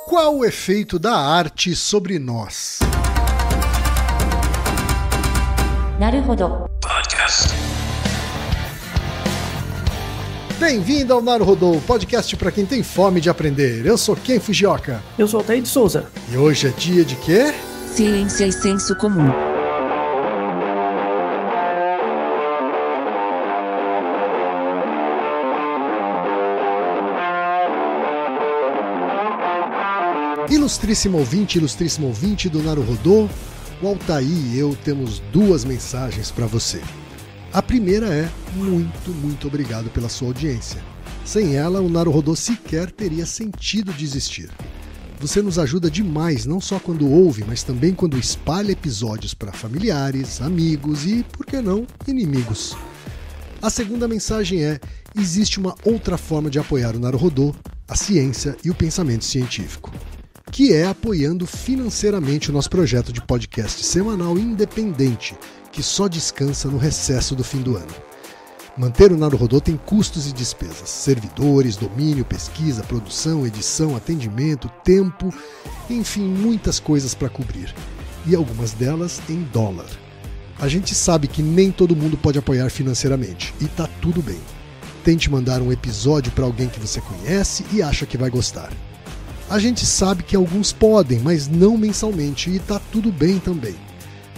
Qual o efeito da arte sobre nós? Naruhodo Podcast. Bem-vindo ao Naruhodo, podcast para quem tem fome de aprender. Eu sou Ken Fujioka. Eu sou Altair de Souza. E hoje é dia de quê? Ciência e senso comum. Ilustríssimo ouvinte do Naruhodo, o Altair e eu temos duas mensagens para você. A primeira é muito obrigado pela sua audiência. Sem ela, o Naruhodo sequer teria sentido de existir. Você nos ajuda demais, não só quando ouve, mas também quando espalha episódios para familiares, amigos e, por que não, inimigos. A segunda mensagem é: existe uma outra forma de apoiar o Naruhodo, a ciência e o pensamento científico, que é apoiando financeiramente o nosso projeto de podcast semanal independente, que só descansa no recesso do fim do ano. Manter o Naruhodo tem custos e despesas, servidores, domínio, pesquisa, produção, edição, atendimento, tempo, enfim, muitas coisas para cobrir, e algumas delas em dólar. A gente sabe que nem todo mundo pode apoiar financeiramente, e tá tudo bem. Tente mandar um episódio para alguém que você conhece e acha que vai gostar. A gente sabe que alguns podem, mas não mensalmente, e tá tudo bem também.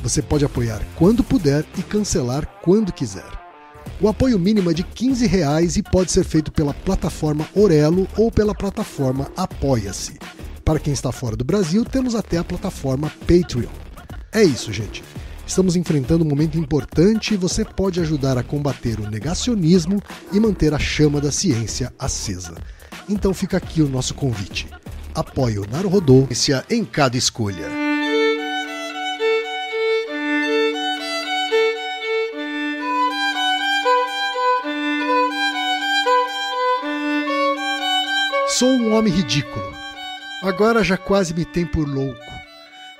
Você pode apoiar quando puder e cancelar quando quiser. O apoio mínimo é de R$15 e pode ser feito pela plataforma Orelo ou pela plataforma Apoia-se. Para quem está fora do Brasil, temos até a plataforma Patreon. É isso, gente. Estamos enfrentando um momento importante e você pode ajudar a combater o negacionismo e manter a chama da ciência acesa. Então fica aqui o nosso convite. Apoie o Naruhodo em cada escolha. Sou um homem ridículo. Agora já quase me tem por louco.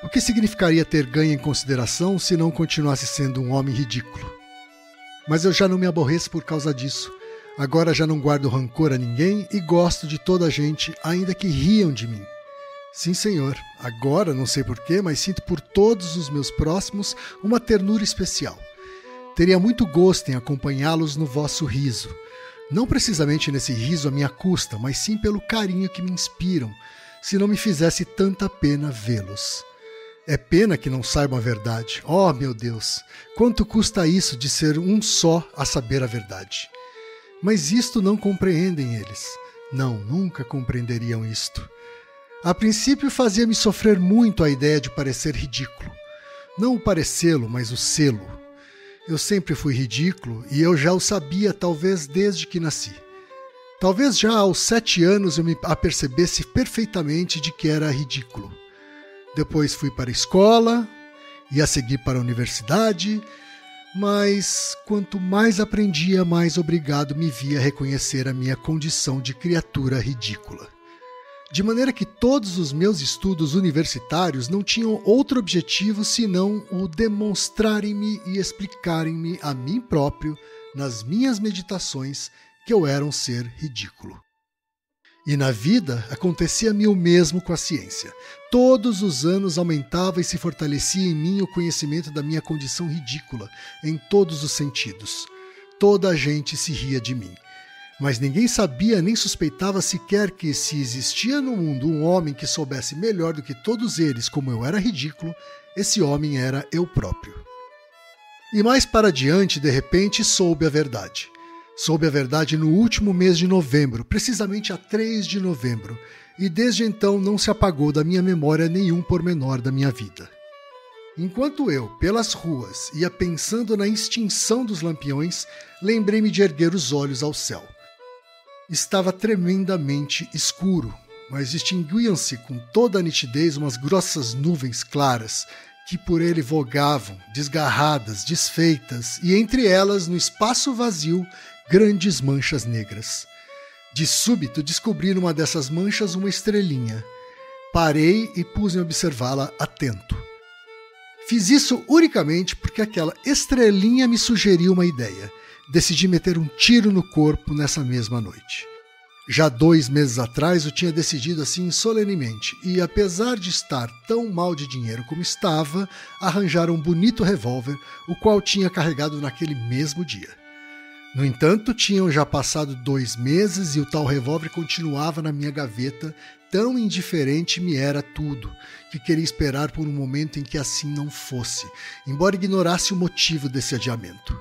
O que significaria ter ganho em consideração se não continuasse sendo um homem ridículo? Mas eu já não me aborreço por causa disso. Agora já não guardo rancor a ninguém e gosto de toda a gente, ainda que riam de mim. Sim, senhor. Agora, não sei porquê, mas sinto por todos os meus próximos uma ternura especial. Teria muito gosto em acompanhá-los no vosso riso. Não precisamente nesse riso à minha custa, mas sim pelo carinho que me inspiram, se não me fizesse tanta pena vê-los. É pena que não saibam a verdade. Oh, meu Deus! Quanto custa isso de ser um só a saber a verdade? Mas isto não compreendem eles. Não, nunca compreenderiam isto. A princípio fazia-me sofrer muito a ideia de parecer ridículo. Não o parecê-lo, mas o sê-lo. Eu sempre fui ridículo e eu já o sabia talvez desde que nasci. Talvez já aos 7 anos eu me apercebesse perfeitamente de que era ridículo. Depois fui para a escola e a seguir para a universidade, mas quanto mais aprendia, mais obrigado me via a reconhecer a minha condição de criatura ridícula. De maneira que todos os meus estudos universitários não tinham outro objetivo senão o demonstrarem-me e explicarem-me a mim próprio, nas minhas meditações, que eu era um ser ridículo. E na vida acontecia-me o mesmo com a ciência. Todos os anos aumentava e se fortalecia em mim o conhecimento da minha condição ridícula, em todos os sentidos. Toda a gente se ria de mim. Mas ninguém sabia nem suspeitava sequer que, se existia no mundo um homem que soubesse melhor do que todos eles como eu era ridículo, esse homem era eu próprio. E mais para diante, de repente, soube a verdade. Soube a verdade no último mês de novembro, precisamente a 3 de novembro, e desde então não se apagou da minha memória nenhum pormenor da minha vida. Enquanto eu, pelas ruas, ia pensando na extinção dos lampiões, lembrei-me de erguer os olhos ao céu. Estava tremendamente escuro, mas distinguiam-se com toda a nitidez umas grossas nuvens claras que por ele vogavam, desgarradas, desfeitas, e entre elas, no espaço vazio, grandes manchas negras. De súbito descobri numa dessas manchas uma estrelinha. Parei e pus-me a observá-la atento. Fiz isso unicamente porque aquela estrelinha me sugeriu uma ideia. Decidi meter um tiro no corpo nessa mesma noite. Já 2 meses atrás eu tinha decidido assim solenemente e, apesar de estar tão mal de dinheiro como estava, arranjar um bonito revólver, o qual tinha carregado naquele mesmo dia. No entanto, tinham já passado 2 meses e o tal revólver continuava na minha gaveta, tão indiferente me era tudo, que queria esperar por um momento em que assim não fosse, embora ignorasse o motivo desse adiamento.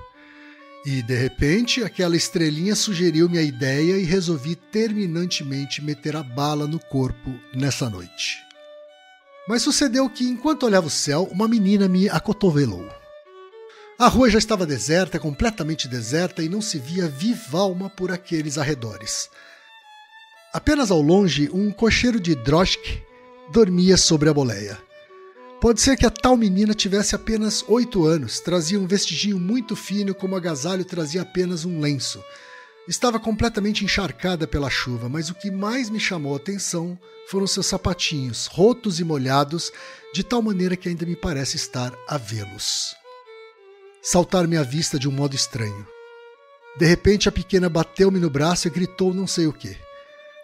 E, de repente, aquela estrelinha sugeriu-me a ideia e resolvi terminantemente meter a bala no corpo nessa noite. Mas sucedeu que, enquanto olhava o céu, uma menina me acotovelou. A rua já estava deserta, completamente deserta, e não se via viva alma por aqueles arredores. Apenas ao longe, um cocheiro de droschke dormia sobre a boleia. Pode ser que a tal menina tivesse apenas 8 anos, trazia um vestidinho muito fino, como agasalho trazia apenas um lenço. Estava completamente encharcada pela chuva, mas o que mais me chamou a atenção foram seus sapatinhos, rotos e molhados, de tal maneira que ainda me parece estar a vê-los. Saltaram-me à vista de um modo estranho. De repente a pequena bateu-me no braço e gritou não sei o quê.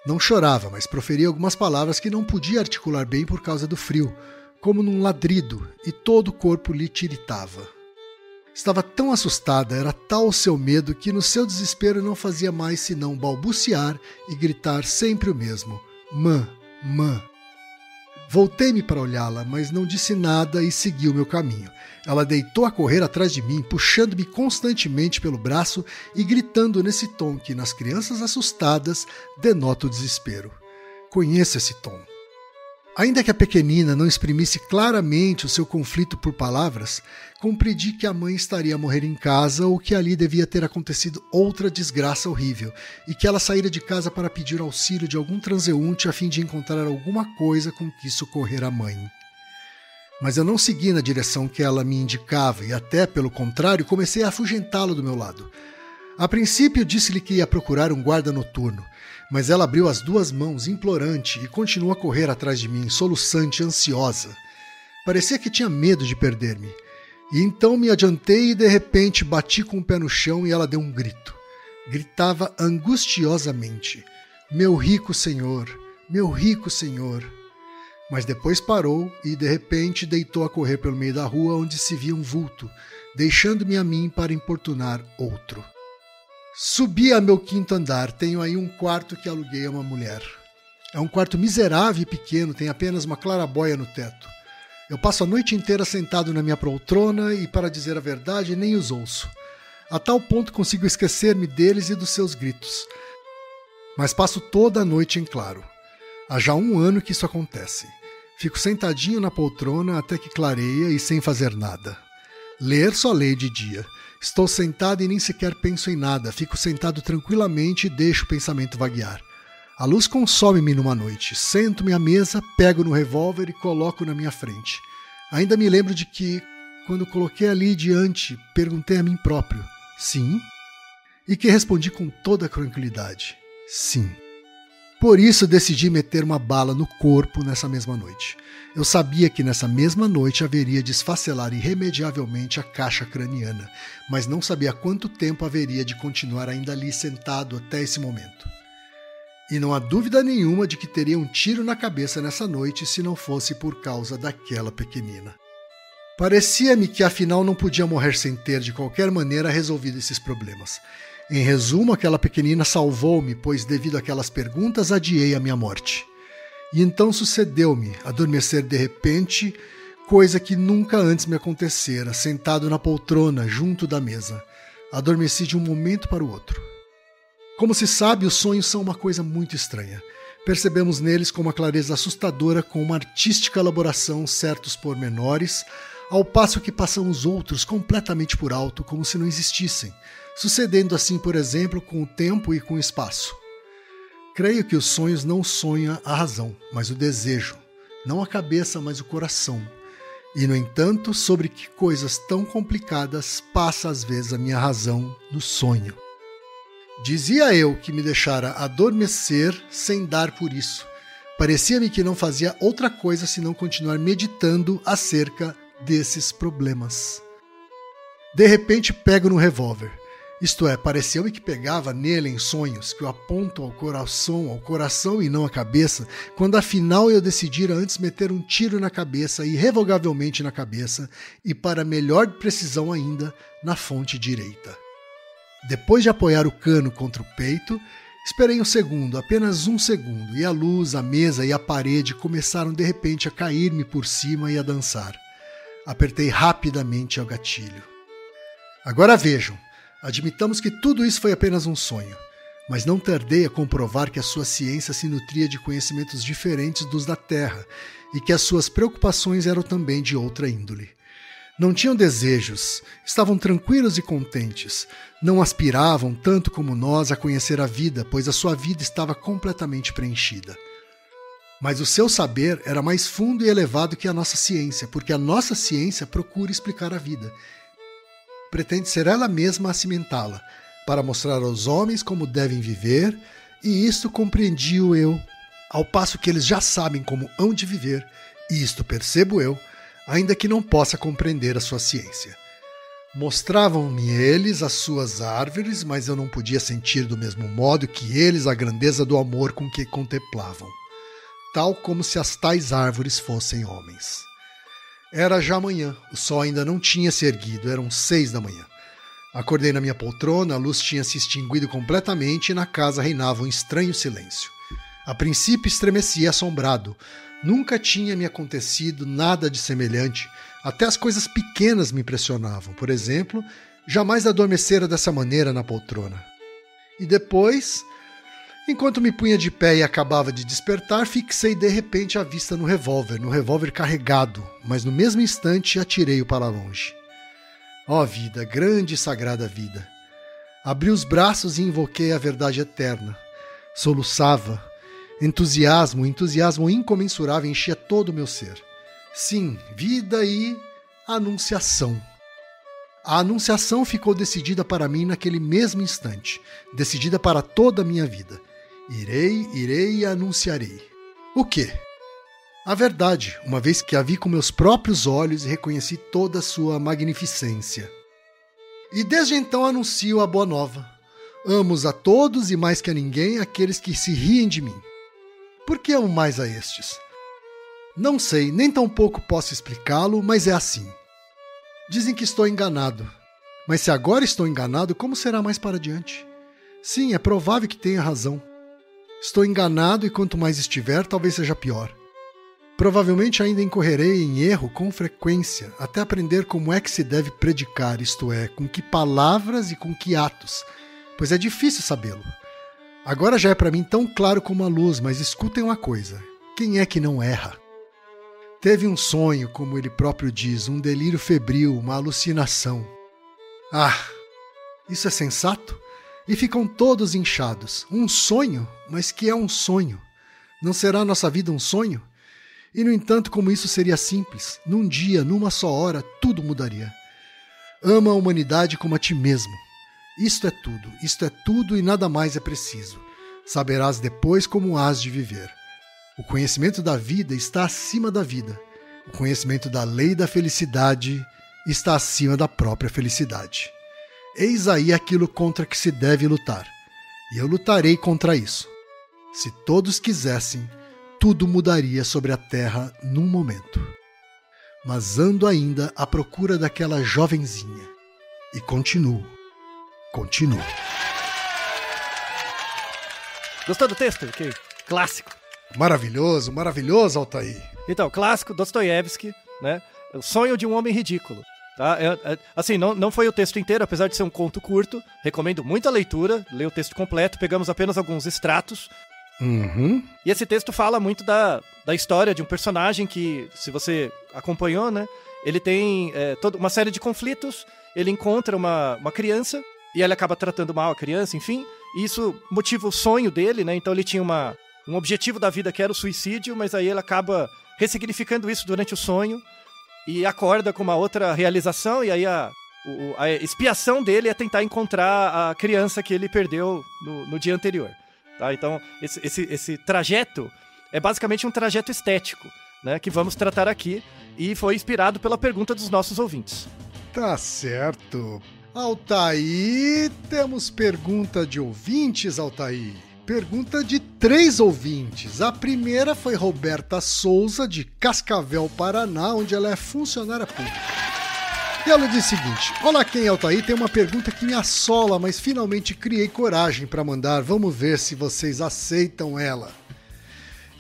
Não chorava, mas proferia algumas palavras que não podia articular bem por causa do frio, como num ladrido, e todo o corpo lhe tiritava. Estava tão assustada, era tal o seu medo, que no seu desespero não fazia mais senão balbuciar e gritar sempre o mesmo: mã, mã. Voltei-me para olhá-la, mas não disse nada e segui o meu caminho. Ela deitou a correr atrás de mim, puxando-me constantemente pelo braço e gritando nesse tom que, nas crianças assustadas, denota o desespero. Conheço esse tom. Ainda que a pequenina não exprimisse claramente o seu conflito por palavras, compreendi que a mãe estaria a morrer em casa ou que ali devia ter acontecido outra desgraça horrível e que ela saíra de casa para pedir auxílio de algum transeunte a fim de encontrar alguma coisa com que socorrer a mãe. Mas eu não segui na direção que ela me indicava e até, pelo contrário, comecei a afugentá-la do meu lado. A princípio disse-lhe que ia procurar um guarda noturno, mas ela abriu as 2 mãos, implorante, e continuou a correr atrás de mim, soluçante, ansiosa. Parecia que tinha medo de perder-me. E então me adiantei e de repente bati com o pé no chão e ela deu um grito. Gritava angustiosamente: meu rico senhor, meu rico senhor. Mas depois parou e de repente deitou a correr pelo meio da rua onde se via um vulto, deixando-me a mim para importunar outro. Subi a meu 5º andar, tenho aí um quarto que aluguei a uma mulher. É um quarto miserável e pequeno, tem apenas uma clarabóia no teto. Eu passo a noite inteira sentado na minha poltrona e, para dizer a verdade, nem os ouço. A tal ponto consigo esquecer-me deles e dos seus gritos. Mas passo toda a noite em claro. Há já 1 ano que isso acontece. Fico sentadinho na poltrona até que clareia e sem fazer nada. Ler só leio de dia. Estou sentado e nem sequer penso em nada. Fico sentado tranquilamente e deixo o pensamento vaguear. A luz consome-me numa noite. Sento-me à mesa, pego no revólver e coloco na minha frente. Ainda me lembro de que, quando coloquei ali diante, perguntei a mim próprio: sim? E que respondi com toda a tranquilidade: sim. Por isso decidi meter uma bala no corpo nessa mesma noite. Eu sabia que nessa mesma noite haveria de esfacelar irremediavelmente a caixa craniana, mas não sabia quanto tempo haveria de continuar ainda ali sentado até esse momento. E não há dúvida nenhuma de que teria um tiro na cabeça nessa noite se não fosse por causa daquela pequenina. Parecia-me que afinal não podia morrer sem ter de qualquer maneira resolvido esses problemas. Em resumo, aquela pequenina salvou-me, pois devido àquelas perguntas adiei a minha morte. E então sucedeu-me adormecer de repente, coisa que nunca antes me acontecera, sentado na poltrona junto da mesa. Adormeci de um momento para o outro. Como se sabe, os sonhos são uma coisa muito estranha. Percebemos neles com uma clareza assustadora, com uma artística elaboração certos pormenores, ao passo que passamos outros completamente por alto, como se não existissem, sucedendo assim, por exemplo, com o tempo e com o espaço. Creio que os sonhos não sonham a razão, mas o desejo, não a cabeça, mas o coração. E, no entanto, sobre que coisas tão complicadas passa às vezes a minha razão no sonho. Dizia eu que me deixara adormecer sem dar por isso. Parecia-me que não fazia outra coisa senão continuar meditando acerca desses problemas. De repente pego no revólver. Isto é, pareceu-me que pegava nele em sonhos que o apontam ao coração e não à cabeça, quando afinal eu decidira antes meter um tiro na cabeça, irrevogavelmente na cabeça, e para melhor precisão ainda, na fonte direita. Depois de apoiar o cano contra o peito, esperei um segundo, apenas um segundo, e a luz, a mesa e a parede começaram de repente a cair-me por cima e a dançar. Apertei rapidamente ao gatilho. Agora vejam, admitamos que tudo isso foi apenas um sonho, mas não tardei a comprovar que a sua ciência se nutria de conhecimentos diferentes dos da Terra e que as suas preocupações eram também de outra índole. Não tinham desejos, estavam tranquilos e contentes, não aspiravam tanto como nós a conhecer a vida, pois a sua vida estava completamente preenchida. Mas o seu saber era mais fundo e elevado que a nossa ciência, porque a nossa ciência procura explicar a vida. Pretende ser ela mesma a cimentá-la, para mostrar aos homens como devem viver, e isto compreendi-o eu, ao passo que eles já sabem como hão de viver, e isto percebo eu, ainda que não possa compreender a sua ciência. Mostravam-me eles as suas árvores, mas eu não podia sentir do mesmo modo que eles a grandeza do amor com que contemplavam, tal como se as tais árvores fossem homens. Era já manhã, o sol ainda não tinha se erguido, eram 6 da manhã. Acordei na minha poltrona, a luz tinha se extinguido completamente e na casa reinava um estranho silêncio. A princípio estremeci assombrado. Nunca tinha me acontecido nada de semelhante, até as coisas pequenas me impressionavam. Por exemplo, jamais adormecera dessa maneira na poltrona. E depois, enquanto me punha de pé e acabava de despertar, fixei de repente a vista no revólver carregado, mas no mesmo instante atirei-o para longe. Ó vida, grande e sagrada vida! Abri os braços e invoquei a verdade eterna. Soluçava. Entusiasmo incomensurável enchia todo o meu ser. Sim, vida e anunciação. A anunciação ficou decidida para mim naquele mesmo instante, decidida para toda a minha vida. Irei e anunciarei. O quê? A verdade, uma vez que a vi com meus próprios olhos e reconheci toda a sua magnificência. E desde então anuncio a boa nova. Amo-os a todos e mais que a ninguém aqueles que se riem de mim. Por que amo mais a estes? Não sei, nem tampouco posso explicá-lo, mas é assim. Dizem que estou enganado. Mas se agora estou enganado, como será mais para diante? Sim, é provável que tenha razão. Estou enganado e quanto mais estiver, talvez seja pior. Provavelmente ainda incorrerei em erro com frequência, até aprender como é que se deve predicar, isto é, com que palavras e com que atos, pois é difícil sabê-lo. Agora já é para mim tão claro como a luz, mas escutem uma coisa. Quem é que não erra? Teve um sonho, como ele próprio diz, um delírio febril, uma alucinação. Ah, isso é sensato? E ficam todos inchados. Um sonho? Mas que é um sonho? Não será a nossa vida um sonho? E, no entanto, como isso seria simples, num dia, numa só hora, tudo mudaria. Ama a humanidade como a ti mesmo. Isto é tudo e nada mais é preciso. Saberás depois como hás de viver. O conhecimento da vida está acima da vida. O conhecimento da lei da felicidade está acima da própria felicidade. Eis aí aquilo contra que se deve lutar. E eu lutarei contra isso. Se todos quisessem, tudo mudaria sobre a terra num momento. Mas ando ainda à procura daquela jovenzinha. E continuo. Gostou do texto? Ok. Clássico. Maravilhoso, Altair. Então, clássico, Dostoiévski, né? O sonho de um homem ridículo. Tá? Assim, não foi o texto inteiro, apesar de ser um conto curto. Recomendo muito a leitura, ler o texto completo. Pegamos apenas alguns extratos. Uhum. E esse texto fala muito da história de um personagem que, se você acompanhou, né? Ele tem toda uma série de conflitos. Ele encontra uma criança e ele acaba tratando mal a criança, enfim. E isso motiva o sonho dele, né? Então ele tinha um objetivo da vida que era o suicídio, mas aí ele acaba ressignificando isso durante o sonho e acorda com uma outra realização, e aí a expiação dele é tentar encontrar a criança que ele perdeu no dia anterior. Tá? Então esse trajeto é basicamente um trajeto estético, né, que vamos tratar aqui, e foi inspirado pela pergunta dos nossos ouvintes. Tá certo. Altair, temos pergunta de ouvintes, Altair. Pergunta de 3 ouvintes. A primeira foi Roberta Souza, de Cascavel, Paraná, onde ela é funcionária pública. E ela diz o seguinte: olá, quem é Altair? Tem uma pergunta que me assola, mas finalmente criei coragem para mandar. Vamos ver se vocês aceitam ela.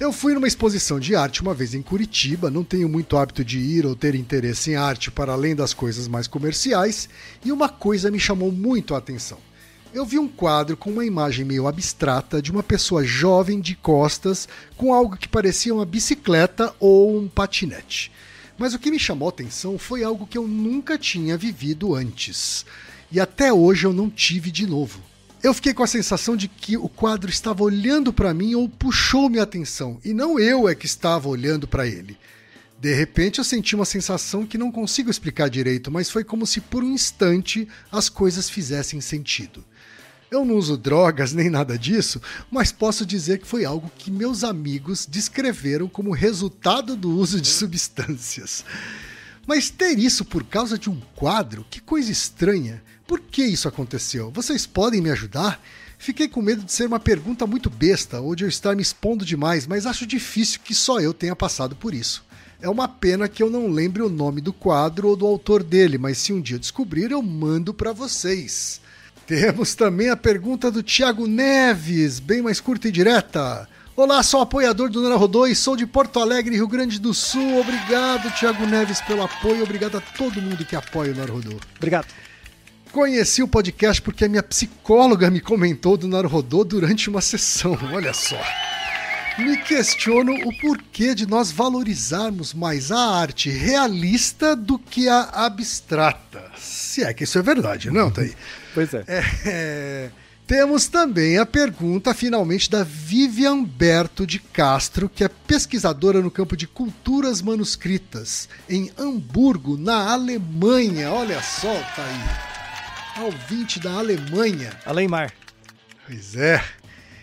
Eu fui numa exposição de arte uma vez em Curitiba, não tenho muito hábito de ir ou ter interesse em arte para além das coisas mais comerciais, e uma coisa me chamou muito a atenção. Eu vi um quadro com uma imagem meio abstrata de uma pessoa jovem de costas com algo que parecia uma bicicleta ou um patinete. Mas o que me chamou a atenção foi algo que eu nunca tinha vivido antes. E até hoje eu não tive de novo. Eu fiquei com a sensação de que o quadro estava olhando para mim ou puxou minha atenção, e não eu é que estava olhando para ele. De repente eu senti uma sensação que não consigo explicar direito, mas foi como se por um instante as coisas fizessem sentido. Eu não uso drogas nem nada disso, mas posso dizer que foi algo que meus amigos descreveram como resultado do uso de substâncias. Mas ter isso por causa de um quadro? Que coisa estranha. Por que isso aconteceu? Vocês podem me ajudar? Fiquei com medo de ser uma pergunta muito besta ou de eu estar me expondo demais, mas acho difícil que só eu tenha passado por isso. É uma pena que eu não lembre o nome do quadro ou do autor dele, mas se um dia eu descobrir, eu mando para vocês. Temos também a pergunta do Thiago Neves, bem mais curta e direta. Olá, sou apoiador do Naruhodô e sou de Porto Alegre, Rio Grande do Sul. Obrigado, Thiago Neves, pelo apoio. Obrigado a todo mundo que apoia o Naruhodô. Obrigado. Conheci o podcast porque a minha psicóloga me comentou do Naruhodô durante uma sessão. Olha só. Me questiono o porquê de nós valorizarmos mais a arte realista do que a abstrata. Se é que isso é verdade, não, Thaí? Pois é. Temos também a pergunta, finalmente, da Vivian Berto de Castro, que é pesquisadora no campo de culturas manuscritas, em Hamburgo, na Alemanha. Olha só, Thaí. Ouvinte da Alemanha. Alemar. Pois é.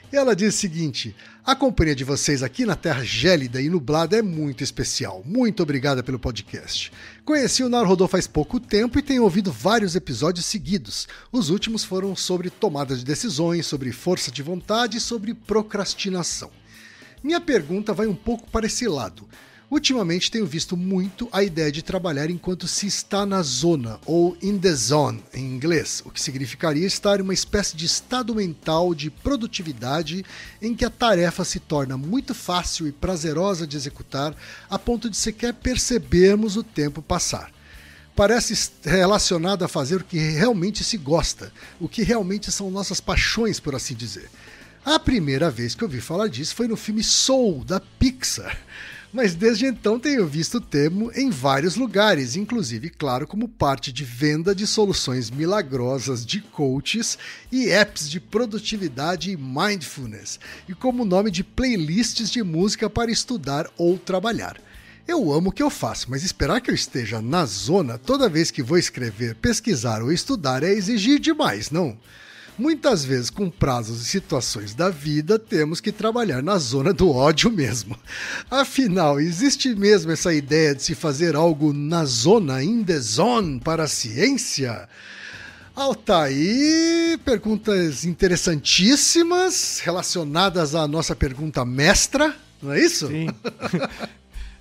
E ela diz o seguinte: a companhia de vocês aqui na Terra Gélida e Nublada é muito especial. Muito obrigada pelo podcast. Conheci o Naruhodô faz pouco tempo e tenho ouvido vários episódios seguidos. Os últimos foram sobre tomada de decisões, sobre força de vontade e sobre procrastinação. Minha pergunta vai um pouco para esse lado. Ultimamente tenho visto muito a ideia de trabalhar enquanto se está na zona, ou in the zone, em inglês, o que significaria estar em uma espécie de estado mental de produtividade em que a tarefa se torna muito fácil e prazerosa de executar a ponto de sequer percebermos o tempo passar. Parece relacionado a fazer o que realmente se gosta, o que realmente são nossas paixões, por assim dizer. A primeira vez que eu ouvi falar disso foi no filme Soul, da Pixar. Mas desde então tenho visto o termo em vários lugares, inclusive, claro, como parte de venda de soluções milagrosas de coaches e apps de produtividade e mindfulness, e como nome de playlists de música para estudar ou trabalhar. Eu amo o que eu faço, mas esperar que eu esteja na zona toda vez que vou escrever, pesquisar ou estudar é exigir demais, não? Muitas vezes, com prazos e situações da vida, temos que trabalhar na zona do ódio mesmo. Afinal, existe mesmo essa ideia de se fazer algo na zona, in the zone, para a ciência? Altair, perguntas interessantíssimas, relacionadas à nossa pergunta mestra, não é isso? Sim.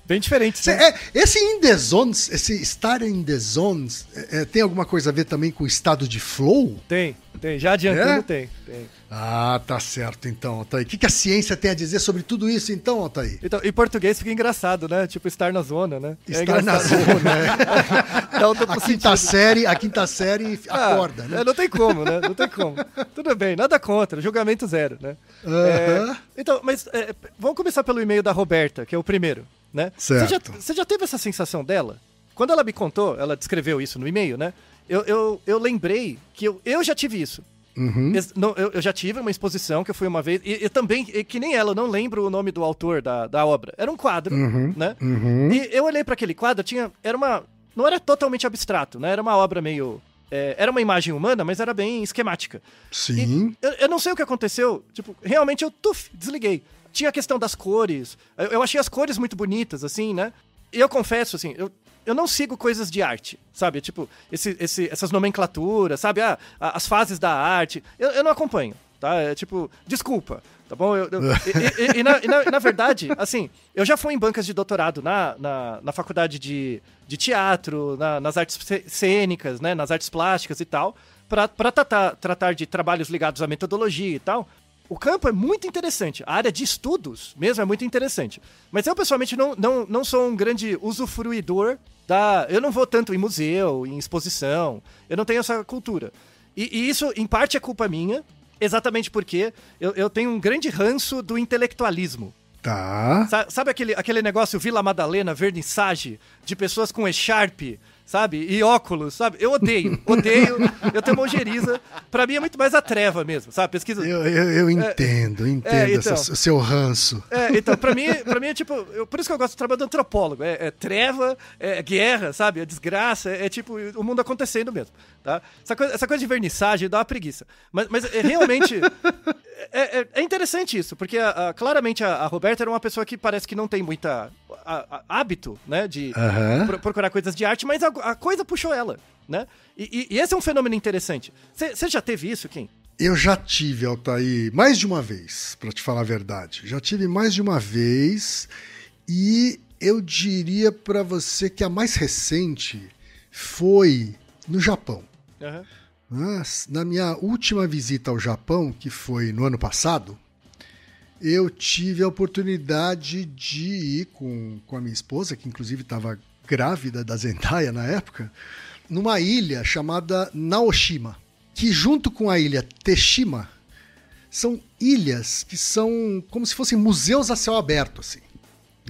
Bem diferente, né? Esse in the zones, esse estar in the zones, tem alguma coisa a ver também com o estado de flow? Tem. Já adiantando, tem. Ah, tá certo então, Altair. O que a ciência tem a dizer sobre tudo isso então, Altair? Então, em português fica engraçado, né? Tipo, estar na zona, né? Estar na zona, né? A quinta série acorda, né? Não tem como, né? Não tem como. Tudo bem, nada contra, julgamento zero, né? Então, mas vamos começar pelo e-mail da Roberta, que é o primeiro, né? Certo. Você já teve essa sensação dela? Quando ela me contou, ela descreveu isso no e-mail, né? Eu lembrei que eu já tive isso. Uhum. Eu já tive uma exposição que eu fui uma vez, e também, que nem ela, eu não lembro o nome do autor da obra. Era um quadro, né? Uhum. E eu olhei para aquele quadro, não era totalmente abstrato, né? Era uma obra meio... era uma imagem humana, mas era bem esquemática. Sim. Eu não sei o que aconteceu, tipo, realmente eu desliguei. Tinha a questão das cores, eu achei as cores muito bonitas, assim, né? eu confesso, assim, eu não sigo coisas de arte, sabe? Tipo, essas nomenclaturas, sabe? As fases da arte. Eu não acompanho, tá? É tipo, desculpa, tá bom? Na verdade, assim, eu já fui em bancas de doutorado na faculdade de teatro, nas artes cênicas, né? Nas artes plásticas e tal, pra tratar de trabalhos ligados à metodologia e tal. O campo é muito interessante, a área de estudos mesmo é muito interessante. Mas eu, pessoalmente, não sou um grande usufruidor eu não vou tanto em museu, em exposição, eu não tenho essa cultura. E isso, em parte, é culpa minha, exatamente porque eu tenho um grande ranço do intelectualismo. Tá. Sabe aquele negócio Vila Madalena, vernissage, de pessoas com echarpe, sabe? E óculos, sabe? Eu odeio. Eu tenho uma ojeriza. Pra mim é muito mais a treva mesmo, sabe? Pesquisa... Eu entendo então, seu ranço. Então, pra mim é tipo... por isso que eu gosto do trabalho do antropólogo. É treva, é guerra, sabe? É desgraça, é tipo o mundo acontecendo mesmo, tá? Essa coisa de vernissagem dá uma preguiça. Mas realmente... É interessante isso, porque claramente a Roberta era uma pessoa que parece que não tem muita hábito, né, de procurar coisas de arte, mas a coisa puxou ela, né? E esse é um fenômeno interessante. Você já teve isso, Kim? Eu já tive, Altair, mais de uma vez, pra te falar a verdade. Já tive mais de uma vez e eu diria pra você que a mais recente foi no Japão. Na minha última visita ao Japão, que foi no ano passado, eu tive a oportunidade de ir com a minha esposa, que inclusive estava grávida da Zendaya na época, numa ilha chamada Naoshima, que junto com a ilha Teshima, são ilhas que são como se fossem museus a céu aberto, assim,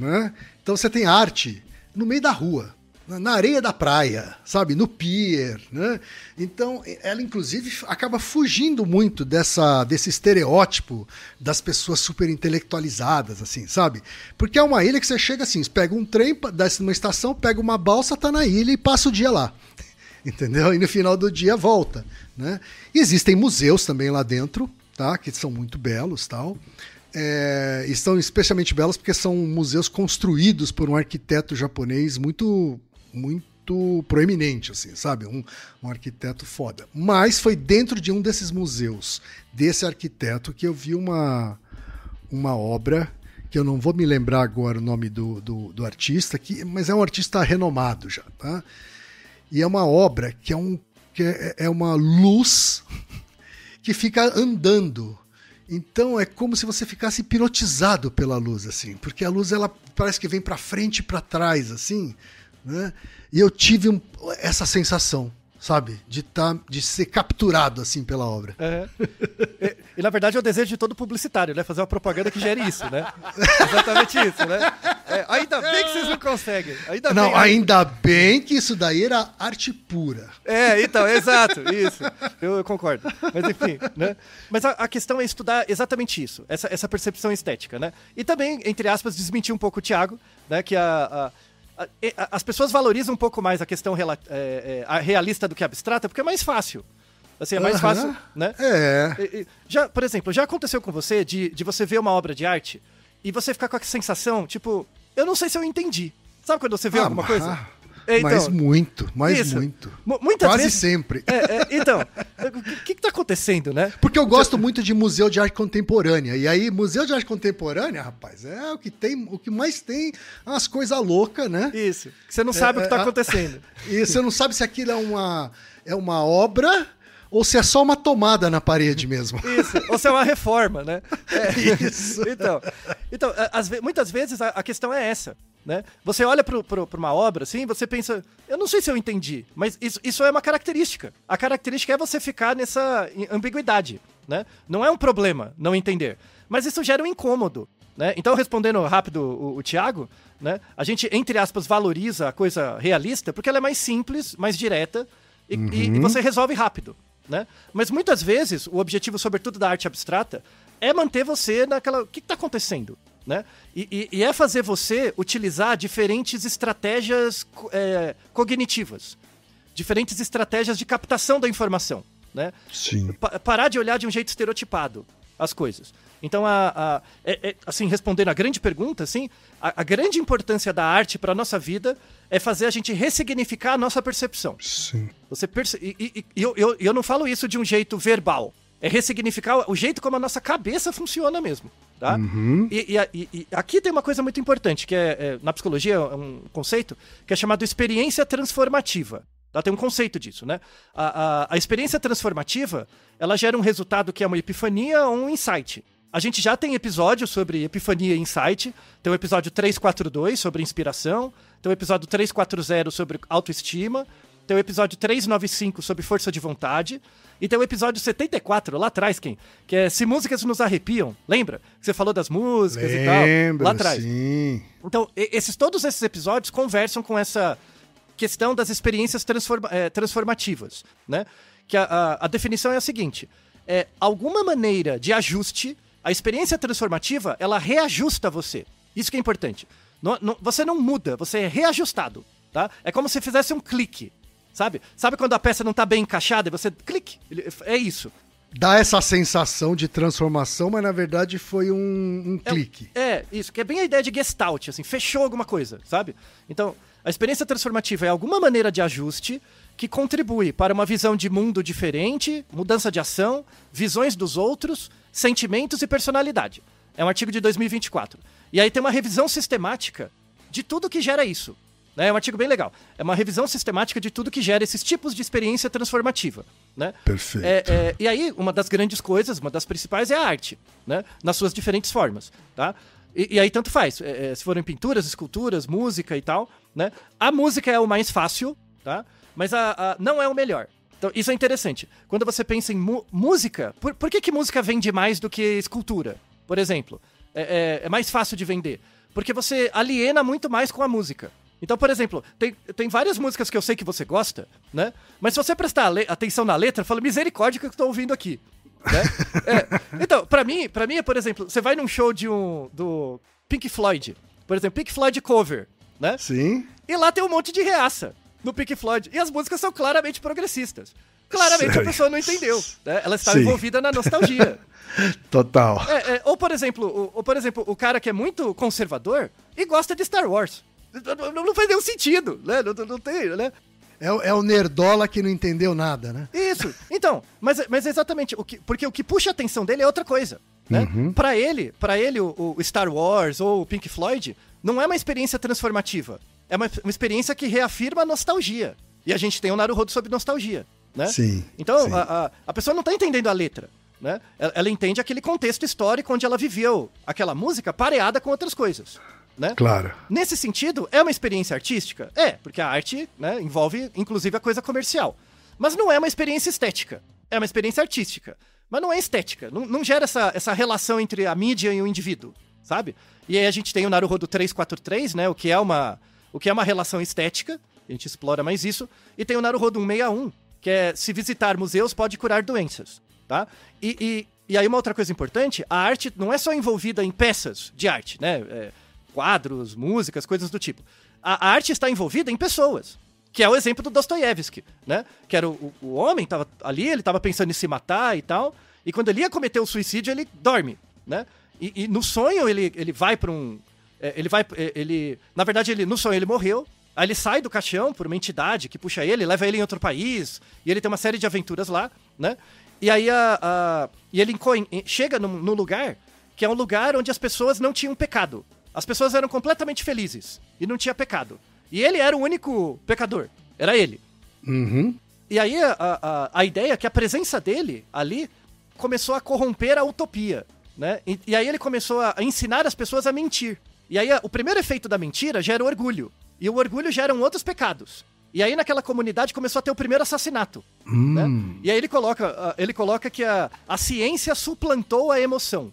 né? Então você tem arte no meio da rua, na areia da praia, sabe? No pier, né? Então, ela, inclusive, acaba fugindo muito desse estereótipo das pessoas super intelectualizadas, assim, sabe? Porque é uma ilha que você chega assim, você pega um trem, desce numa estação, pega uma balsa, tá na ilha e passa o dia lá. Entendeu? E no final do dia volta, né? E existem museus também lá dentro, tá? Que são muito belos, tal. E são especialmente belos porque são museus construídos por um arquiteto japonês muito proeminente, assim, sabe? Um arquiteto foda. Mas foi dentro de um desses museus, desse arquiteto, que eu vi uma obra, que eu não vou me lembrar agora o nome do artista, mas é um artista renomado já, tá? E é uma obra que é uma luz que fica andando. Então é como se você ficasse hipnotizado pela luz, assim, porque a luz, ela parece que vem para frente e para trás, assim, né? E eu tive essa sensação, sabe? De ser capturado, assim, pela obra. E na verdade é o desejo de todo publicitário, né? Fazer uma propaganda que gere isso, né? Exatamente isso, né? Ainda bem que vocês não conseguem. Ainda bem que isso daí era arte pura. Então, exato, isso. Eu concordo. Mas enfim, né? Mas a questão é estudar exatamente isso, essa percepção estética, né? E também, entre aspas, desmentir um pouco o Thiago, né? Que as pessoas valorizam um pouco mais a questão realista do que a abstrata, porque é mais fácil. Assim, é mais fácil, né? Por exemplo, já aconteceu com você de você ver uma obra de arte e você ficar com a sensação, tipo, eu não sei se eu entendi. Sabe quando você vê alguma coisa? Então, mas muito. Muitas Quase vezes, sempre. Então, o que tá acontecendo, né? Porque eu gosto muito de museu de arte contemporânea. E aí, museu de arte contemporânea, rapaz, é o que mais tem as coisas loucas, né? Isso. Você não sabe o que tá acontecendo. E você não sabe se aquilo é uma obra ou se é só uma tomada na parede mesmo. Isso, ou se é uma reforma, né? Isso. Então muitas vezes a questão é essa, né? Você olha para uma obra, assim, você pensa, eu não sei se eu entendi, mas isso é uma característica. A característica é você ficar nessa ambiguidade, né? Não é um problema não entender, mas isso gera um incômodo, né? Então, respondendo rápido o Thiago, né? A gente, entre aspas, valoriza a coisa realista porque ela é mais simples, mais direta e você resolve rápido, né? Mas muitas vezes o objetivo, sobretudo da arte abstrata, é manter você naquela... O que está acontecendo? Né? E é fazer você utilizar diferentes estratégias cognitivas, diferentes estratégias de captação da informação, né? Sim. Parar de olhar de um jeito estereotipado. as coisas. Então, assim, respondendo a grande pergunta, assim, a grande importância da arte para a nossa vida é fazer a gente ressignificar a nossa percepção. Sim. Eu não falo isso de um jeito verbal. É ressignificar o jeito como a nossa cabeça funciona mesmo. Tá? Uhum. E aqui tem uma coisa muito importante, que na psicologia é um conceito que é chamado experiência transformativa. Tá? Tem um conceito disso, né? A experiência transformativa, ela gera um resultado que é uma epifania ou um insight. A gente já tem episódios sobre epifania e insight. Tem o episódio 342 sobre inspiração. Tem o episódio 340 sobre autoestima. Tem o episódio 395 sobre força de vontade. E tem o episódio 74, lá atrás, que é Se Músicas Nos Arrepiam. Lembra? Que você falou das músicas e tal. Lá atrás. Sim. Então, todos esses episódios conversam com essa questão das experiências transformativas, né? Que a definição é a seguinte. Alguma maneira de ajuste. A experiência transformativa, ela reajusta você. Isso que é importante. Você não muda, você é reajustado, tá? É como se fizesse um clique, sabe? Sabe quando a peça não tá bem encaixada e você clique? É isso. Dá essa sensação de transformação, mas na verdade foi um clique. Isso, que é bem a ideia de gestalt, assim, fechou alguma coisa, sabe? Então, a experiência transformativa é alguma maneira de ajuste que contribui para uma visão de mundo diferente, mudança de ação, visões dos outros, sentimentos e personalidade. É um artigo de 2024. E aí tem uma revisão sistemática de tudo que gera isso. Né? É um artigo bem legal. É uma revisão sistemática de tudo que gera esses tipos de experiência transformativa. Né? Perfeito. E aí, uma das grandes coisas, uma das principais é a arte, né? Nas suas diferentes formas. Tá? E aí tanto faz. Se forem pinturas, esculturas, música e tal. Né? A música é o mais fácil, tá? Mas não é o melhor. Então, isso é interessante. Quando você pensa em música, por que música vende mais do que escultura? Por exemplo, é mais fácil de vender. Porque você aliena muito mais com a música. Então, por exemplo, tem várias músicas que eu sei que você gosta, né? Mas se você prestar atenção na letra, fala, misericórdia que eu tô ouvindo aqui. Né? Então, pra mim, por exemplo, você vai num show do Pink Floyd. Por exemplo, Pink Floyd cover, né? Sim. E lá tem um monte de reaça no Pink Floyd. E as músicas são claramente progressistas. Claramente a pessoa não entendeu. Né? Ela está envolvida na nostalgia. Total. Ou, por exemplo, o cara que é muito conservador e gosta de Star Wars. Não faz nenhum sentido, né? Não tem, né? É o nerdola que não entendeu nada, né? Isso. Então, mas exatamente, porque o que puxa a atenção dele é outra coisa. Né? Uhum. Pra ele o Star Wars ou o Pink Floyd não é uma experiência transformativa. É uma experiência que reafirma a nostalgia. E a gente tem um Naruhodo sobre nostalgia, né? Sim. Então, sim. A pessoa não tá entendendo a letra, né? Ela entende aquele contexto histórico onde ela viveu aquela música pareada com outras coisas, né? Claro. Nesse sentido, é uma experiência artística? Porque a arte, né, envolve, inclusive, a coisa comercial. Mas não é uma experiência estética. É uma experiência artística. Mas não é estética. Não gera essa relação entre a mídia e o indivíduo, sabe? E aí a gente tem o Naruhodo 343, né? O que é uma relação estética. A gente explora mais isso. E tem o Naruhodo 161, que é se visitar museus pode curar doenças, tá? E aí uma outra coisa importante, a arte não é só envolvida em peças de arte, né? Quadros, músicas, coisas do tipo. A arte está envolvida em pessoas. Que é o exemplo do Dostoiévski, né? Que era o homem, tava ali, ele tava pensando em se matar e tal. E quando ele ia cometer o suicídio, ele dorme, né? E no sonho ele vai pra um... na verdade, no sonho ele morreu. Aí ele sai do caixão por uma entidade que puxa ele, leva ele em outro país. E ele tem uma série de aventuras lá, né? E aí ele chega num lugar que é um lugar onde as pessoas não tinham pecado. As pessoas eram completamente felizes e não tinha pecado. E ele era o único pecador. Era ele. Uhum. E aí a ideia é que a presença dele ali começou a corromper a utopia, né? E aí ele começou a ensinar as pessoas a mentir. E aí o primeiro efeito da mentira gera o orgulho. E o orgulho gera outros pecados. E aí naquela comunidade começou a ter o primeiro assassinato. Né? E aí ele coloca que a ciência suplantou a emoção.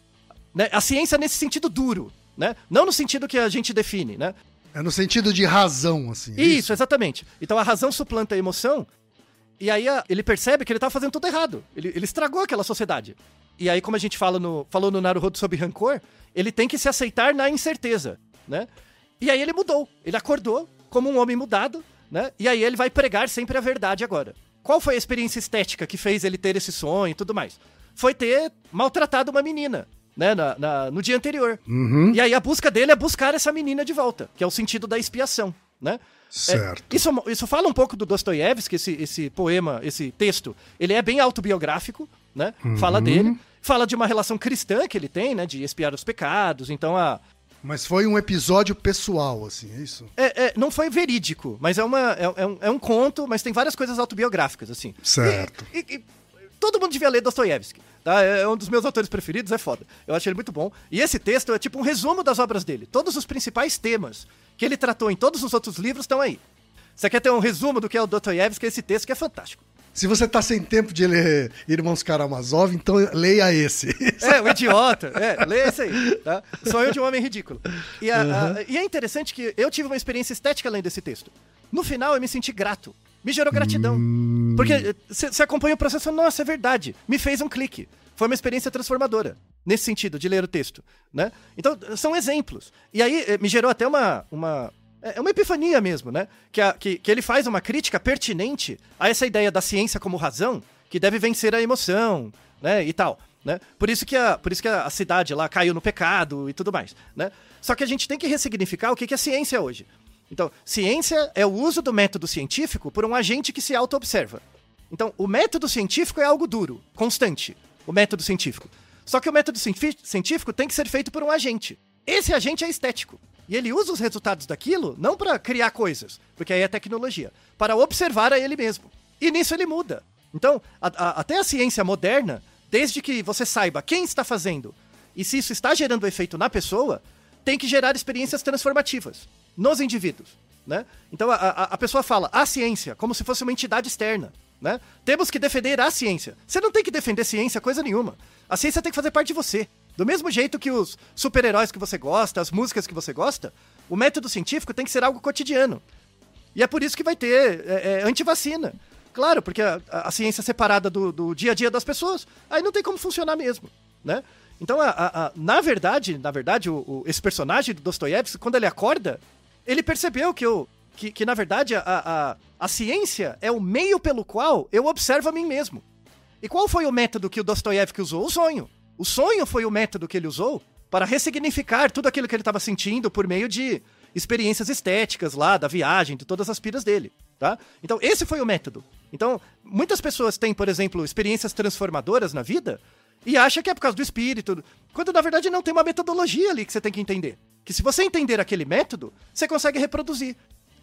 Né? A ciência nesse sentido duro, né? Não no sentido que a gente define, né? É no sentido de razão, assim. Isso, exatamente. Então a razão suplanta a emoção. E aí ele percebe que ele estava fazendo tudo errado. Ele estragou aquela sociedade. E aí, como a gente falou no Naruhodo sobre rancor, ele tem que se aceitar na incerteza, né? E aí ele mudou. Ele acordou como um homem mudado, né? E aí ele vai pregar sempre a verdade agora. Qual foi a experiência estética que fez ele ter esse sonho e tudo mais? foi ter maltratado uma menina, né, no dia anterior. Uhum. E aí a busca dele é buscar essa menina de volta, que é o sentido da expiação, né? Certo. Isso fala um pouco do Dostoiévski, esse poema, esse texto. Ele é bem autobiográfico, né? Fala dele. Fala de uma relação cristã que ele tem, né? De expiar os pecados. Então Mas foi um episódio pessoal, assim, é isso? não foi verídico, mas é um conto, mas tem várias coisas autobiográficas, assim. Certo. E todo mundo devia ler Dostoiévski, tá? É um dos meus autores preferidos, é foda. Eu acho ele muito bom. E esse texto é tipo um resumo das obras dele. Todos os principais temas que ele tratou em todos os outros livros estão aí. Você quer ter um resumo do que é o Dostoiévski, esse texto que é fantástico. Se você tá sem tempo de ler Irmãos Karamazov, então leia esse. O idiota. Leia esse aí, tá? Sonho de um Homem Ridículo. E é interessante que eu tive uma experiência estética além desse texto. No final, eu me senti grato. Me gerou gratidão. Porque você acompanha o processo e fala, nossa, é verdade. Me fez um clique. Foi uma experiência transformadora, nesse sentido, de ler o texto, né? Então, são exemplos. E aí, me gerou até uma epifania mesmo, né? Que ele faz uma crítica pertinente a essa ideia da ciência como razão, que deve vencer a emoção, né? E tal, né? Por isso que a cidade lá caiu no pecado e tudo mais, né? Só que a gente tem que ressignificar o que é ciência hoje. Então, ciência é o uso do método científico por um agente que se auto-observa. Então, o método científico é algo duro, constante. O método científico. Só que o método científico tem que ser feito por um agente. Esse agente é estético. E ele usa os resultados daquilo não para criar coisas, porque aí é tecnologia, para observar a ele mesmo. E nisso ele muda. Então, até a ciência moderna, desde que você saiba quem está fazendo e se isso está gerando efeito na pessoa, tem que gerar experiências transformativas nos indivíduos, né? Então, a pessoa fala a ciência como se fosse uma entidade externa. Né? Temos que defender a ciência. Você não tem que defender ciência coisa nenhuma. A ciência tem que fazer parte de você. Do mesmo jeito que os super-heróis que você gosta, as músicas que você gosta, o método científico tem que ser algo cotidiano. E é por isso que vai ter antivacina. Claro, porque a ciência é separada do dia a dia das pessoas, aí não tem como funcionar mesmo, né? Então, na verdade, esse personagem do Dostoiévski, quando ele acorda, ele percebeu que na verdade, a ciência é o meio pelo qual eu observo a mim mesmo. E qual foi o método que o Dostoiévski usou? O sonho. O sonho foi o método que ele usou para ressignificar tudo aquilo que ele estava sentindo por meio de experiências estéticas lá, da viagem, de todas as piras dele, tá? Então, esse foi o método. Então, muitas pessoas têm, por exemplo, experiências transformadoras na vida e acham que é por causa do espírito, quando na verdade não, tem uma metodologia ali que você tem que entender. Que se você entender aquele método, você consegue reproduzir.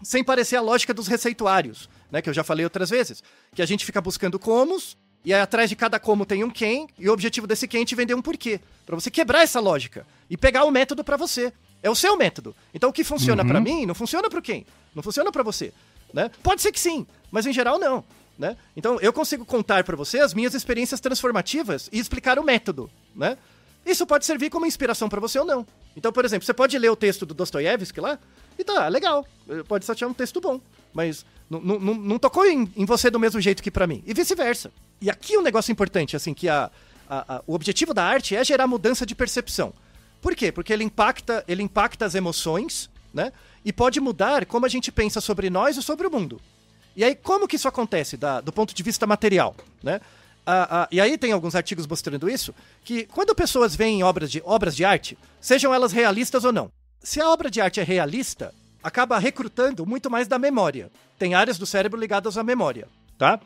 Sem parecer a lógica dos receituários, né, que eu já falei outras vezes, que a gente fica buscando comos, e aí atrás de cada como tem um quem, e o objetivo desse quem é te vender um porquê, pra você quebrar essa lógica, e pegar o método pra você. É o seu método. Então o que funciona pra mim, não funciona pro quem, não funciona pra você, né? Pode ser que sim, mas em geral não, né? Então eu consigo contar pra você as minhas experiências transformativas e explicar o método, né? Isso pode servir como inspiração pra você ou não. Então, por exemplo, você pode ler o texto do Dostoiévski lá, e tá, legal, pode achar um texto bom, mas não tocou em você do mesmo jeito que pra mim, e vice-versa. E aqui um negócio importante, assim, que o objetivo da arte é gerar mudança de percepção. Por quê? Porque ele impacta as emoções, né, e pode mudar como a gente pensa sobre nós e sobre o mundo. E aí, como que isso acontece do ponto de vista material, né? E aí tem alguns artigos mostrando isso, que quando pessoas veem obras de arte, sejam elas realistas ou não, se a obra de arte é realista, acaba recrutando muito mais da memória. Tem áreas do cérebro ligadas à memória, tá?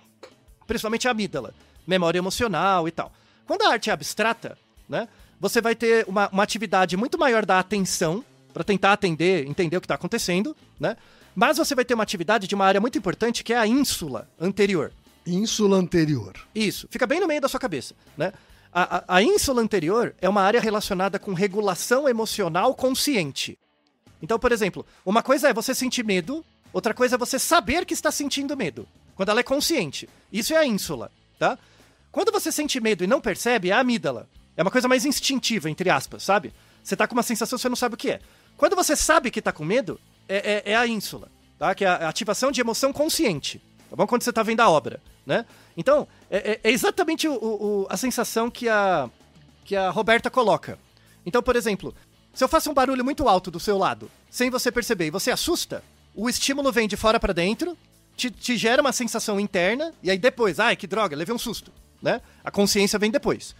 Principalmente a amígdala, memória emocional e tal. Quando a arte é abstrata, né, você vai ter uma atividade muito maior da atenção, para tentar entender o que está acontecendo, né? Mas você vai ter uma atividade de uma área muito importante, que é a ínsula anterior. Ínsula anterior. Isso, fica bem no meio da sua cabeça, né? A ínsula anterior é uma área relacionada com regulação emocional consciente. Então, por exemplo, uma coisa é você sentir medo, outra coisa é você saber que está sentindo medo, quando ela é consciente. Isso é a ínsula, tá? Quando você sente medo e não percebe, é a amígdala. É uma coisa mais instintiva, entre aspas, sabe? Você tá com uma sensação, você não sabe o que é. Quando você sabe que tá com medo, é a ínsula, tá? Que é a ativação de emoção consciente, tá bom? Quando você tá vendo a obra, né? Então, é exatamente a sensação que a Roberta coloca. Então, por exemplo, se eu faço um barulho muito alto do seu lado, sem você perceber, e você assusta, o estímulo vem de fora pra dentro, te gera uma sensação interna, e aí depois, ai, que droga, levei um susto. né? A consciência vem depois.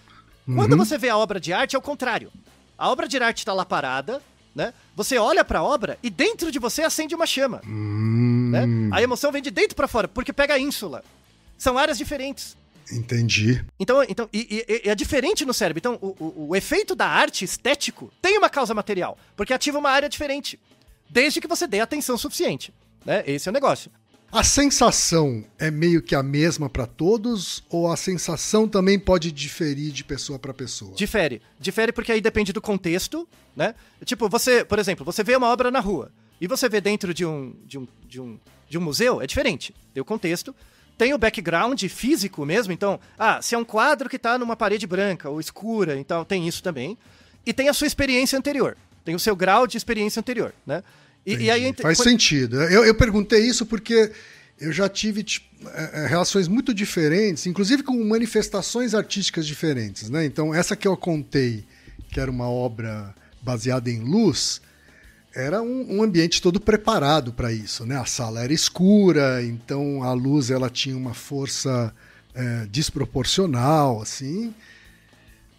Quando você vê a obra de arte, é o contrário. A obra de arte tá lá parada, né? Você olha pra obra e dentro de você acende uma chama. Né? A emoção vem de dentro pra fora, porque pega a ínsula. São áreas diferentes. Entendi. Então é diferente no cérebro. Então, o efeito da arte estético tem uma causa material, porque ativa uma área diferente, desde que você dê atenção suficiente, né? Esse é o negócio. A sensação é meio que a mesma para todos, ou a sensação também pode diferir de pessoa para pessoa? Difere porque aí depende do contexto, né? Tipo, você, por exemplo, você vê uma obra na rua, e você vê dentro de um museu, é diferente. Tem o contexto, tem o background físico mesmo, então, se é um quadro que tá numa parede branca ou escura, então tem isso também. E tem a sua experiência anterior, tem o seu grau de experiência anterior, né? E aí, faz sentido. Eu perguntei isso porque eu já tive relações muito diferentes, inclusive com manifestações artísticas diferentes, né? Então, essa que eu contei, que era uma obra baseada em luz, era um ambiente todo preparado para isso, né? A sala era escura, então a luz ela tinha uma força desproporcional, assim.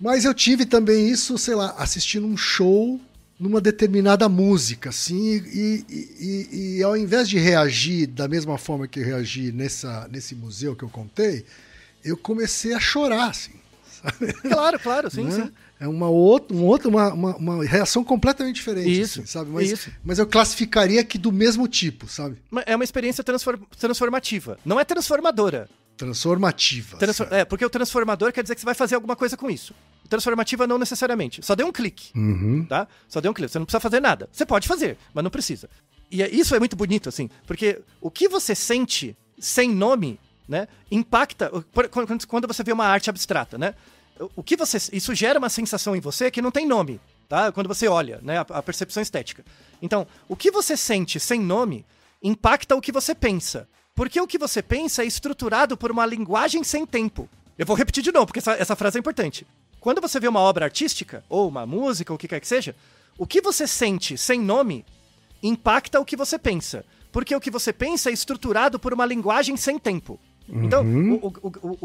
Mas eu tive também isso, sei lá, assistindo um show numa determinada música, assim, e ao invés de reagir da mesma forma que eu reagi nesse museu que eu contei, eu comecei a chorar, assim. Sabe? Claro, sim, né? Sim. É uma reação completamente diferente, isso, assim, sabe? Isso. Mas eu classificaria que do mesmo tipo, sabe? É uma experiência transformativa, não é transformadora. Transformativa. Porque o transformador quer dizer que você vai fazer alguma coisa com isso. Transformativa não necessariamente. Só dê um clique, tá? Só dê um clique. Você não precisa fazer nada. Você pode fazer, mas não precisa. E isso é muito bonito, assim, porque o que você sente sem nome, né, impacta quando você vê uma arte abstrata, né? Isso gera uma sensação em você que não tem nome, tá? Quando você olha, né, a percepção estética. Então, o que você sente sem nome impacta o que você pensa. Porque o que você pensa é estruturado por uma linguagem sem tempo. Eu vou repetir de novo, porque essa frase é importante. Quando você vê uma obra artística, ou uma música, ou o que quer que seja, o que você sente sem nome impacta o que você pensa. Porque o que você pensa é estruturado por uma linguagem sem tempo. Então,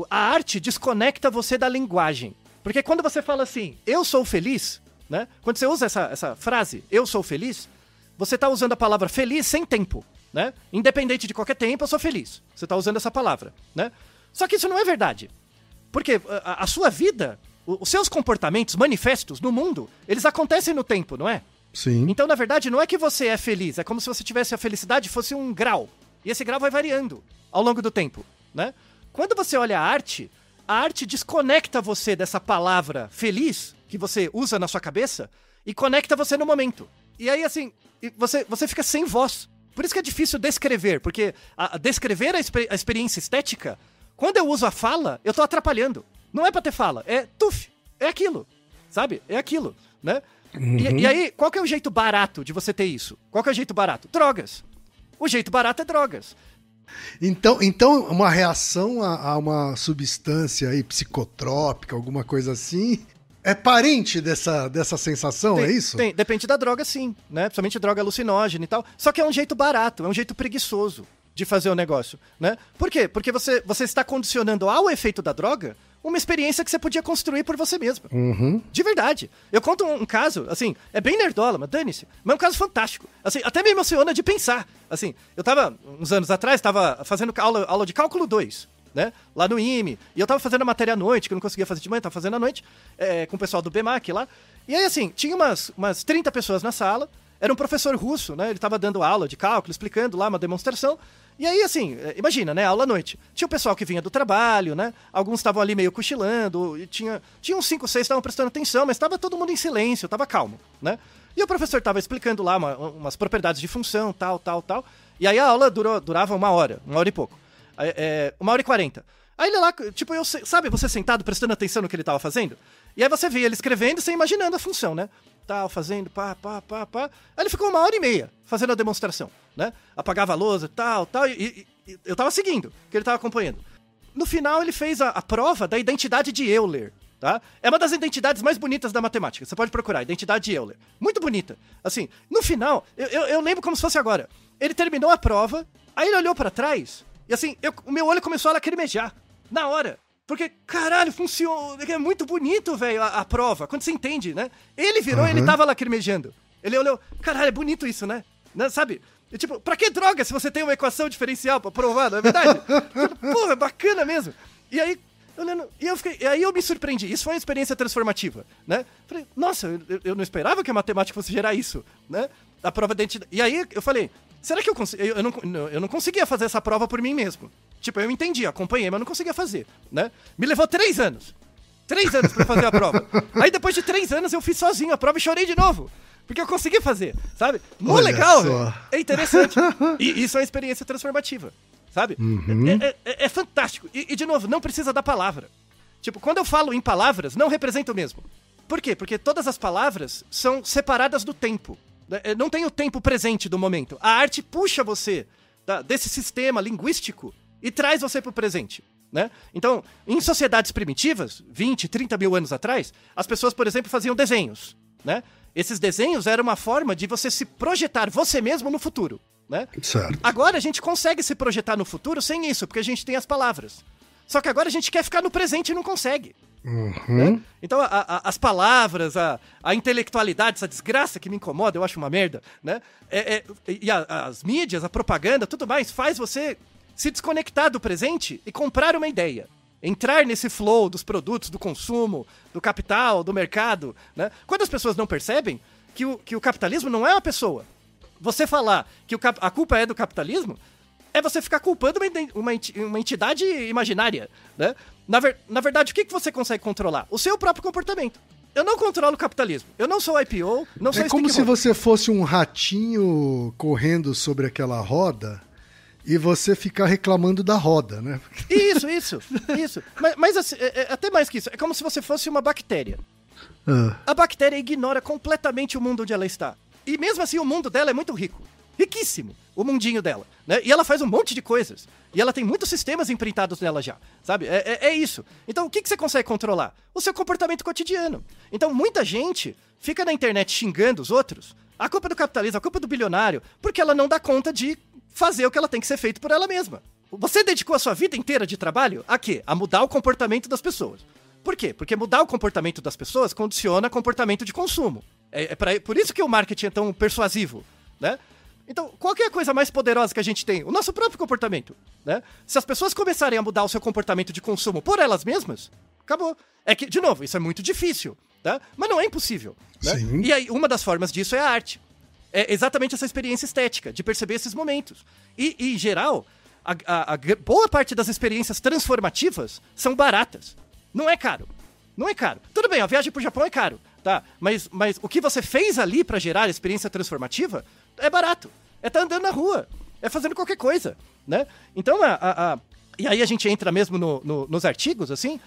a arte desconecta você da linguagem. Porque quando você fala assim, eu sou feliz, né? Quando você usa essa frase, eu sou feliz, você está usando a palavra feliz sem tempo. Né? Independente de qualquer tempo, eu sou feliz. Você está usando essa palavra, né? Só que isso não é verdade. Porque a sua vida, os seus comportamentos manifestos no mundo, eles acontecem no tempo, não é? Sim. Então, na verdade, não é que você é feliz. É como se você tivesse a felicidade fosse um grau. E esse grau vai variando ao longo do tempo, né? Quando você olha a arte desconecta você dessa palavra feliz que você usa na sua cabeça e conecta você no momento. E aí, assim, você fica sem voz. Por isso que é difícil descrever, porque descrever a experiência estética, quando eu uso a fala, eu tô atrapalhando. Não é pra ter fala, é aquilo, sabe? É aquilo, né? E aí, qual que é o jeito barato de você ter isso? Qual que é o jeito barato? Drogas. O jeito barato é drogas. Então uma reação a uma substância aí psicotrópica, alguma coisa assim... É parente dessa sensação, é isso? Depende da droga, sim, né? Principalmente droga alucinógena e tal. Só que é um jeito barato, é um jeito preguiçoso de fazer o negócio, né? Por quê? Porque você está condicionando ao efeito da droga uma experiência que você podia construir por você mesmo. De verdade. Eu conto um caso, assim, é bem nerdola, mas dane-se. Mas é um caso fantástico. Assim, até me emociona de pensar. Assim, eu tava, uns anos atrás, fazendo aula de cálculo 2. Né? Lá no IME, e eu tava fazendo a matéria à noite, que eu não conseguia fazer de manhã, tava fazendo à noite, com o pessoal do BEMAC lá, e aí assim, tinha umas 30 pessoas na sala, era um professor russo, né, ele tava dando aula de cálculo, explicando lá uma demonstração, e aí assim, imagina, né, aula à noite, tinha o pessoal que vinha do trabalho, né, alguns estavam ali meio cochilando, e tinha uns 5, 6 que estavam prestando atenção, mas tava todo mundo em silêncio, tava calmo, né, e o professor tava explicando lá umas propriedades de função, tal, e aí a aula durava uma hora e pouco. 1h40. Aí ele lá, tipo, sabe, você sentado prestando atenção no que ele tava fazendo? E aí você via ele escrevendo e você imaginando a função, né? Tal, fazendo, pá. Aí ele ficou 1h30 fazendo a demonstração, né? Apagava a lousa, tal, e eu tava seguindo, que ele tava acompanhando. No final ele fez a prova da identidade de Euler, tá? É uma das identidades mais bonitas da matemática, você pode procurar, identidade de Euler. Muito bonita. Assim, no final, eu lembro como se fosse agora. Ele terminou a prova, aí ele olhou pra trás... E assim, o meu olho começou a lacrimejar. Na hora. Porque, caralho, funciona. É muito bonito, velho, a prova. Quando você entende, né? Ele virou, ele tava lacrimejando. Ele olhou, caralho, é bonito isso, né? Sabe? E, tipo, pra que droga se você tem uma equação diferencial pra provar, não é verdade? Porra, é bacana mesmo. E aí, olhando, e aí eu me surpreendi. Isso foi uma experiência transformativa, né? Falei, nossa, eu não esperava que a matemática fosse gerar isso, né? A prova de identidade. E aí eu falei, será que eu consigo? Eu não conseguia fazer essa prova por mim mesmo. Tipo, eu entendi, acompanhei, mas não conseguia fazer, né? Me levou 3 anos. 3 anos pra fazer a prova. Aí depois de 3 anos eu fiz sozinho a prova e chorei de novo. Porque eu consegui fazer, sabe? Muito legal, velho. É interessante. E isso é uma experiência transformativa, sabe? É fantástico. E, de novo, não precisa da palavra. Tipo, quando eu falo em palavras, não representa o mesmo. Por quê? Porque todas as palavras são separadas do tempo. Não tem o tempo presente do momento. A arte puxa você desse sistema linguístico e traz você pro presente, né? Então, em sociedades primitivas, 20, 30 mil anos atrás, as pessoas, por exemplo, faziam desenhos, né? Esses desenhos eram uma forma de você se projetar você mesmo no futuro, né? Certo. Agora a gente consegue se projetar no futuro sem isso, porque a gente tem as palavras. Só que agora a gente quer ficar no presente e não consegue. Né? Então as palavras, a intelectualidade, essa desgraça que me incomoda, eu acho uma merda, né? E as mídias, a propaganda, tudo mais, faz você se desconectar do presente e comprar uma ideia. Entrar nesse flow dos produtos, do consumo, do capital, do mercado, né? Quando as pessoas não percebem que o capitalismo não é uma pessoa. Você falar que a culpa é do capitalismo é você ficar culpando uma entidade imaginária, né? Na verdade, o que você consegue controlar? O seu próprio comportamento. Eu não controlo o capitalismo. Eu não sou IPO, não sou É como se você fosse um ratinho correndo sobre aquela roda e você ficar reclamando da roda, né? Isso. Mas assim, até mais que isso. É como se você fosse uma bactéria. A bactéria ignora completamente o mundo onde ela está. E mesmo assim, o mundo dela é muito rico. Riquíssimo, o mundinho dela, né? E ela faz um monte de coisas. E ela tem muitos sistemas imprintados nela já, sabe? É isso. Então, o que você consegue controlar? O seu comportamento cotidiano. Então, muita gente fica na internet xingando os outros. A culpa é do capitalismo, a culpa é do bilionário, porque ela não dá conta de fazer o que ela tem que ser feito por ela mesma. Você dedicou a sua vida inteira de trabalho a quê? A mudar o comportamento das pessoas. Por quê? Porque mudar o comportamento das pessoas condiciona comportamento de consumo. Por isso que o marketing é tão persuasivo, né? Então, qual que é a coisa mais poderosa que a gente tem? O nosso próprio comportamento, né? Se as pessoas começarem a mudar o seu comportamento de consumo por elas mesmas, acabou. É que, de novo, isso é muito difícil, tá? Mas não é impossível, né? Sim. E aí, uma das formas disso é a arte. É exatamente essa experiência estética, de perceber esses momentos. E em geral, a boa parte das experiências transformativas são baratas. Não é caro. Não é caro. Tudo bem, a viagem pro Japão é caro, tá? Mas o que você fez ali pra gerar a experiência transformativa é barato. É tá andando na rua. É fazendo qualquer coisa, né? Então, e aí a gente entra mesmo nos artigos, assim,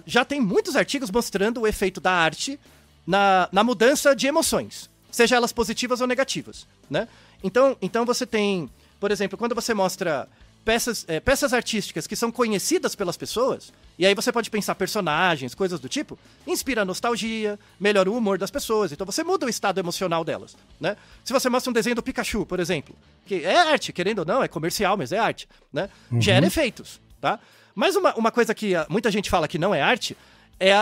já tem muitos artigos mostrando o efeito da arte na mudança de emoções, seja elas positivas ou negativas, né? Então você tem, por exemplo, quando você mostra peças artísticas que são conhecidas pelas pessoas, e aí você pode pensar personagens, coisas do tipo, inspira nostalgia, melhora o humor das pessoas, então você muda o estado emocional delas, né? Se você mostra um desenho do Pikachu, por exemplo, que é arte, querendo ou não, é comercial, mas é arte, né? Gera efeitos, tá? Mas uma coisa que muita gente fala que não é arte é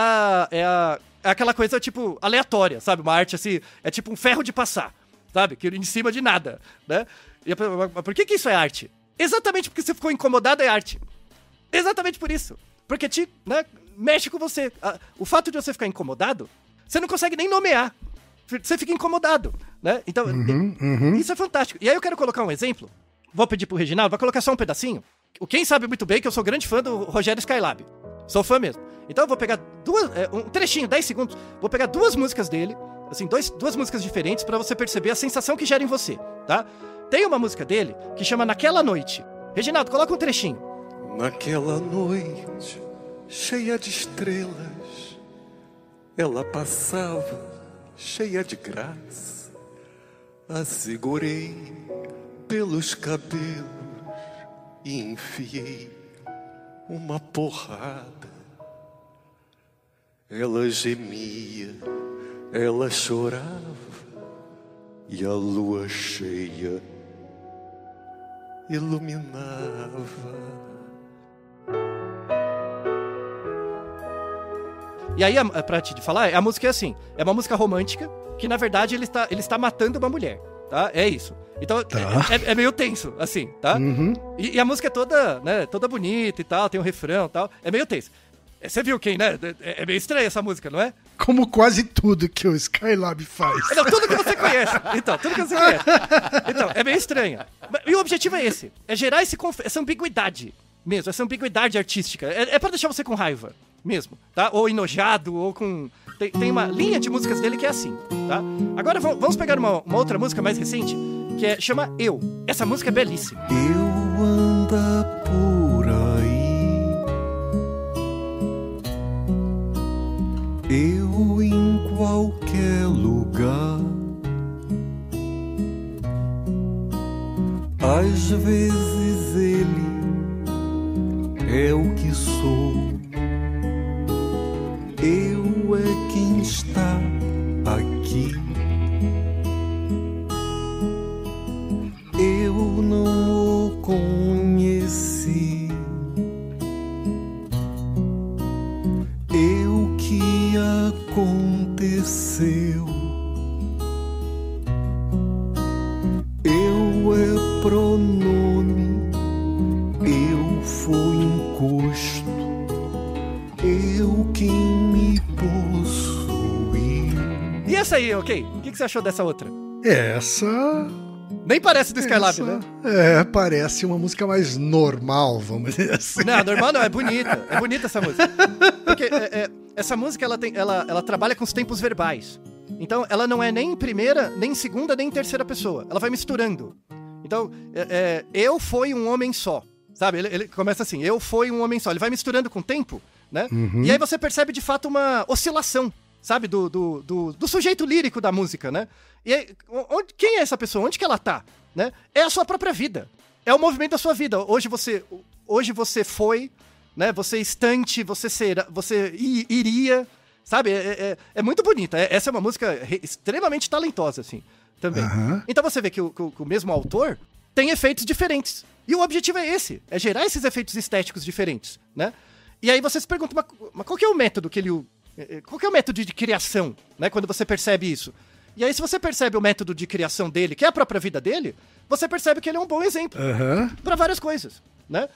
aquela coisa, tipo, aleatória, sabe? Uma arte, assim, é tipo um ferro de passar, sabe? Que em cima de nada, né? E por que isso é arte? Exatamente porque você ficou incomodado é arte. Exatamente por isso. Porque mexe com você. O fato de você ficar incomodado, você não consegue nem nomear. Você fica incomodado, né? Então, isso é fantástico. E aí eu quero colocar um exemplo. Vou pedir pro Reginaldo, vai colocar só um pedacinho. Quem sabe muito bem que eu sou grande fã do Rogério Skylab. Sou fã mesmo. Então eu vou pegar um trechinho, 10 segundos. Vou pegar 2 músicas dele, assim, 2 músicas diferentes pra você perceber a sensação que gera em você, tá? Tem uma música dele que chama Naquela Noite. Reginaldo, coloca um trechinho. Naquela noite, cheia de estrelas, ela passava, cheia de graça. A segurei pelos cabelos e enfiei uma porrada. Ela gemia, ela chorava, e a lua cheia iluminava. E aí, pra te falar, a música é assim, é uma música romântica, que na verdade ele está matando uma mulher, tá? É isso. Então, é meio tenso, assim, tá? Uhum. E a música é toda, né, toda bonita e tal, tem um refrão e tal, é meio tenso. Você viu quem, né? É meio estranha essa música, não é? Como quase tudo que o Skylab faz. Não, tudo que você conhece. Então, tudo que você conhece. Então, é meio estranha. E o objetivo é esse, é gerar essa ambiguidade mesmo, essa ambiguidade artística. É pra deixar você com raiva mesmo, tá? Ou enojado, ou com... Tem uma linha de músicas dele que é assim, tá? Agora vamos pegar uma outra música mais recente, que chama Eu. Essa música é belíssima. Eu ando por aí, eu em qualquer lugar, às vezes ele é o que sou, eu é quem está aqui. Eu não o conheci, eu que aconteceu, eu é pronome, eu fui encosto, eu quem me possuiu. E essa aí, ok? O que você achou dessa outra? Essa... Nem parece do Skylab, né? Parece uma música mais normal, vamos dizer assim. Não, normal não, é bonita. É bonita essa música. Porque essa música, ela trabalha com os tempos verbais. Então, ela não é nem em primeira, nem em segunda, nem em terceira pessoa. Ela vai misturando. Então, eu fui um homem só. Sabe? Ele começa assim, eu fui um homem só. Ele vai misturando com o tempo, né? Uhum. E aí você percebe, de fato, uma oscilação, sabe? Do sujeito lírico da música, né? E aí, quem é essa pessoa? Onde que ela tá? Né? É a sua própria vida. É o movimento da sua vida. Hoje você foi, né? Você estante, você será, você iria, sabe? É muito bonita. Essa é uma música extremamente talentosa, assim, também. Uhum. Então você vê que o mesmo autor tem efeitos diferentes. E o objetivo é esse, é gerar esses efeitos estéticos diferentes, né? E aí você se pergunta, mas qual que é o método que ele... Qual que é o método de criação, né? Quando você percebe isso? E aí, se você percebe o método de criação dele, que é a própria vida dele, você percebe que ele é um bom exemplo para várias coisas, né?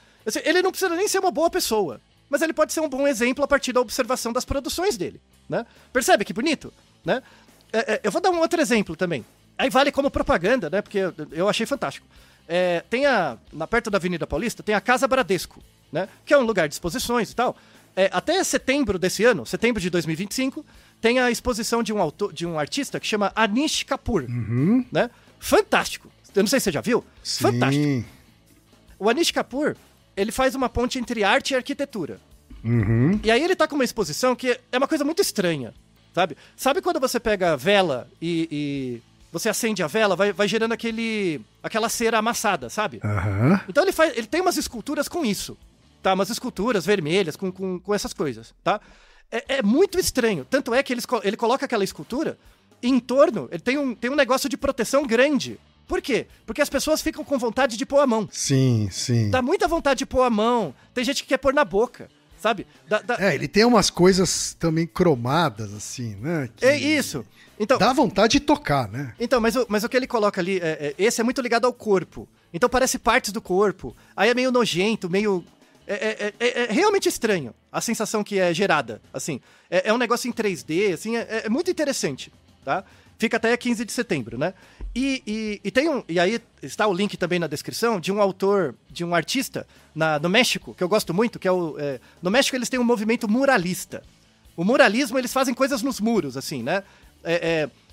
Ele não precisa nem ser uma boa pessoa, mas ele pode ser um bom exemplo a partir da observação das produções dele, né? Percebe que bonito, né? Eu vou dar um outro exemplo também. Aí vale como propaganda, né? Porque eu achei fantástico. Tem perto da Avenida Paulista, tem a Casa Bradesco, né? Que é um lugar de exposições e tal. Até setembro desse ano, setembro de 2025, tem a exposição de um artista que chama Anish Kapoor, né? Fantástico. Eu não sei se você já viu. Sim. Fantástico. O Anish Kapoor, ele faz uma ponte entre arte e arquitetura. Uhum. E aí ele tá com uma exposição que é uma coisa muito estranha, sabe? Sabe quando você pega a vela e você acende a vela, vai gerando aquela cera amassada, sabe? Uhum. Então ele tem umas esculturas com isso, tá? Umas esculturas vermelhas com essas coisas, tá? É muito estranho. Tanto é que ele coloca aquela escultura e em torno, ele tem um negócio de proteção grande. Por quê? Porque as pessoas ficam com vontade de pôr a mão. Sim, sim. Dá muita vontade de pôr a mão. Tem gente que quer pôr na boca, sabe? Ele tem umas coisas também cromadas, assim, né? É isso. Então, dá vontade de tocar, né? Então, mas o que ele coloca ali, esse é muito ligado ao corpo. Então parece partes do corpo. Aí é meio nojento, meio... É realmente estranho a sensação que é gerada, assim. É um negócio em 3D, assim, é muito interessante, tá? Fica até 15 de setembro, né? E aí está o link também na descrição de um autor, de um artista no México, que eu gosto muito, que no México eles têm um movimento muralista. O muralismo, eles fazem coisas nos muros, assim, né?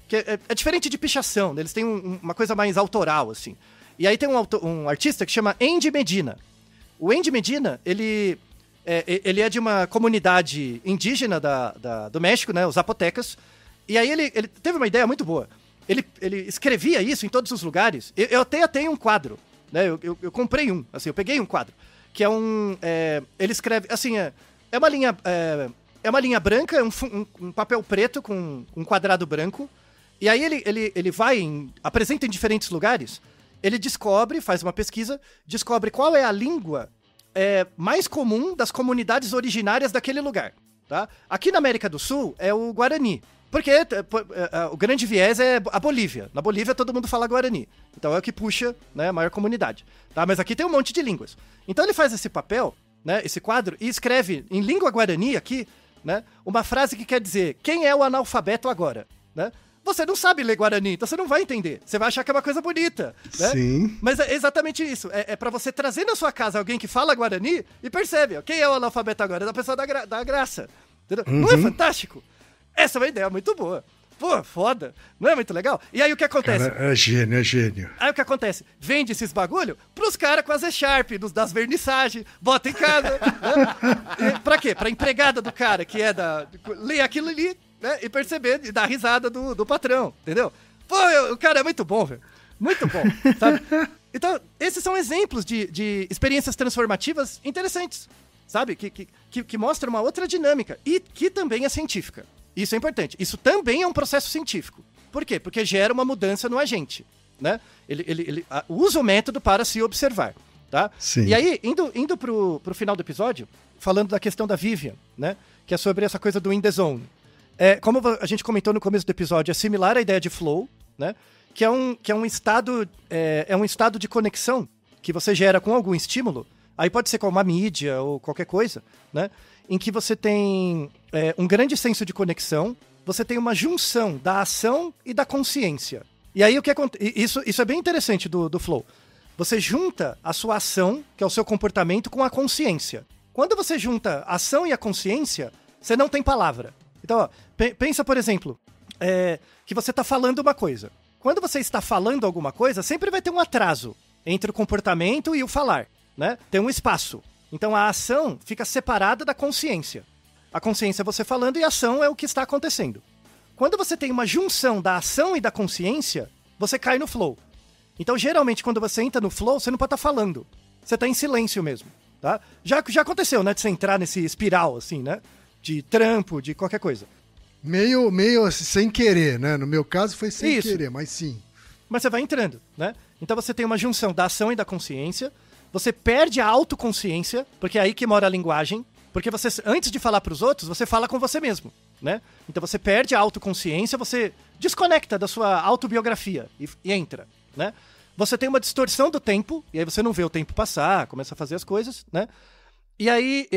Que é diferente de pichação, né? Eles têm uma coisa mais autoral, assim. E aí tem um artista que chama Andy Medina. O Andy Medina, ele é de uma comunidade indígena do México, né? Os zapotecas. E aí ele teve uma ideia muito boa. Ele escrevia isso em todos os lugares. Eu até tenho um quadro, né? Eu comprei um, assim, eu peguei um quadro. Que ele escreve, assim, é uma linha branca, um papel preto com um quadrado branco. E aí ele apresenta em diferentes lugares. Ele descobre, faz uma pesquisa, descobre qual é a língua mais comum das comunidades originárias daquele lugar. tá? Aqui na América do Sul é o Guarani. Porque o grande viés é a Bolívia. Na Bolívia todo mundo fala Guarani. Então é o que puxa, né, a maior comunidade. Tá? Mas aqui tem um monte de línguas. Então ele faz esse papel, né, esse quadro, e escreve em língua guarani aqui, né, uma frase que quer dizer: quem é o analfabeto agora? Né? Você não sabe ler Guarani, então você não vai entender. Você vai achar que é uma coisa bonita. Né? Sim. Mas é exatamente isso. É pra você trazer na sua casa alguém que fala Guarani e percebe, ó, quem é o analfabeto agora? É da pessoa da graça. Entendeu? Não é fantástico? Essa é uma ideia muito boa. Pô, foda. Não é muito legal? E aí o que acontece? Cara, é gênio. Aí o que acontece? Vende esses bagulho pros caras com as E-Sharp, das vernissagens, bota em casa. Né? Pra quê? Pra empregada do cara, que é ler aquilo ali, né? E perceber, e dar risada do patrão, entendeu? Pô, o cara é muito bom, velho. Muito bom, sabe? Então, esses são exemplos de experiências transformativas interessantes, sabe? Que mostram uma outra dinâmica e que também é científica. Isso é importante. Isso também é um processo científico. Por quê? Porque gera uma mudança no agente, né? Ele usa o método para se observar, tá? Sim. E aí, indo pro final do episódio, falando da questão da Vivian, né? Que é sobre essa coisa do in the zone. Como a gente comentou no começo do episódio, é similar à ideia de flow, né? Que é um estado de conexão que você gera com algum estímulo. Aí pode ser com uma mídia ou qualquer coisa, né? Em que você tem um grande senso de conexão, você tem uma junção da ação e da consciência. E aí o que acontece? Isso é bem interessante do flow. Você junta a sua ação, que é o seu comportamento, com a consciência. Quando você junta a ação e a consciência, você não tem palavra. Então, ó, pensa, por exemplo, que você está falando uma coisa. Quando você está falando alguma coisa, sempre vai ter um atraso entre o comportamento e o falar, né? Tem um espaço. Então a ação fica separada da consciência. A consciência é você falando e a ação é o que está acontecendo. Quando você tem uma junção da ação e da consciência, você cai no flow. Então geralmente quando você entra no flow, você não pode estar falando. Você está em silêncio mesmo, tá? Já aconteceu, né? De você entrar nesse espiral, assim, né? De trampo, de qualquer coisa. Meio sem querer, né? No meu caso foi sem querer, mas sim. Mas você vai entrando, né? Então você tem uma junção da ação e da consciência. Você perde a autoconsciência, porque é aí que mora a linguagem. Porque você, antes de falar para os outros, você fala com você mesmo, né? Então você perde a autoconsciência, você desconecta da sua autobiografia e entra, né? Você tem uma distorção do tempo, e aí você não vê o tempo passar, começa a fazer as coisas, né? E aí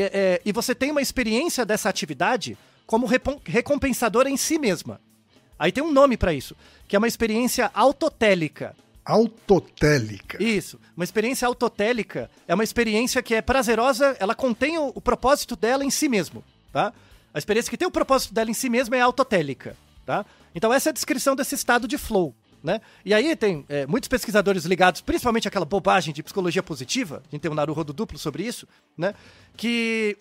e você tem uma experiência dessa atividade como recompensadora em si mesma. Aí tem um nome para isso, que é uma experiência autotélica. Autotélica. Isso. Uma experiência autotélica é uma experiência que é prazerosa, ela contém o propósito dela em si mesmo, tá? A experiência que tem o propósito dela em si mesma é autotélica, tá? Então essa é a descrição desse estado de flow, né? E aí tem muitos pesquisadores ligados, principalmente àquela bobagem de psicologia positiva, a gente tem um Naruhodo duplo sobre isso, né? Que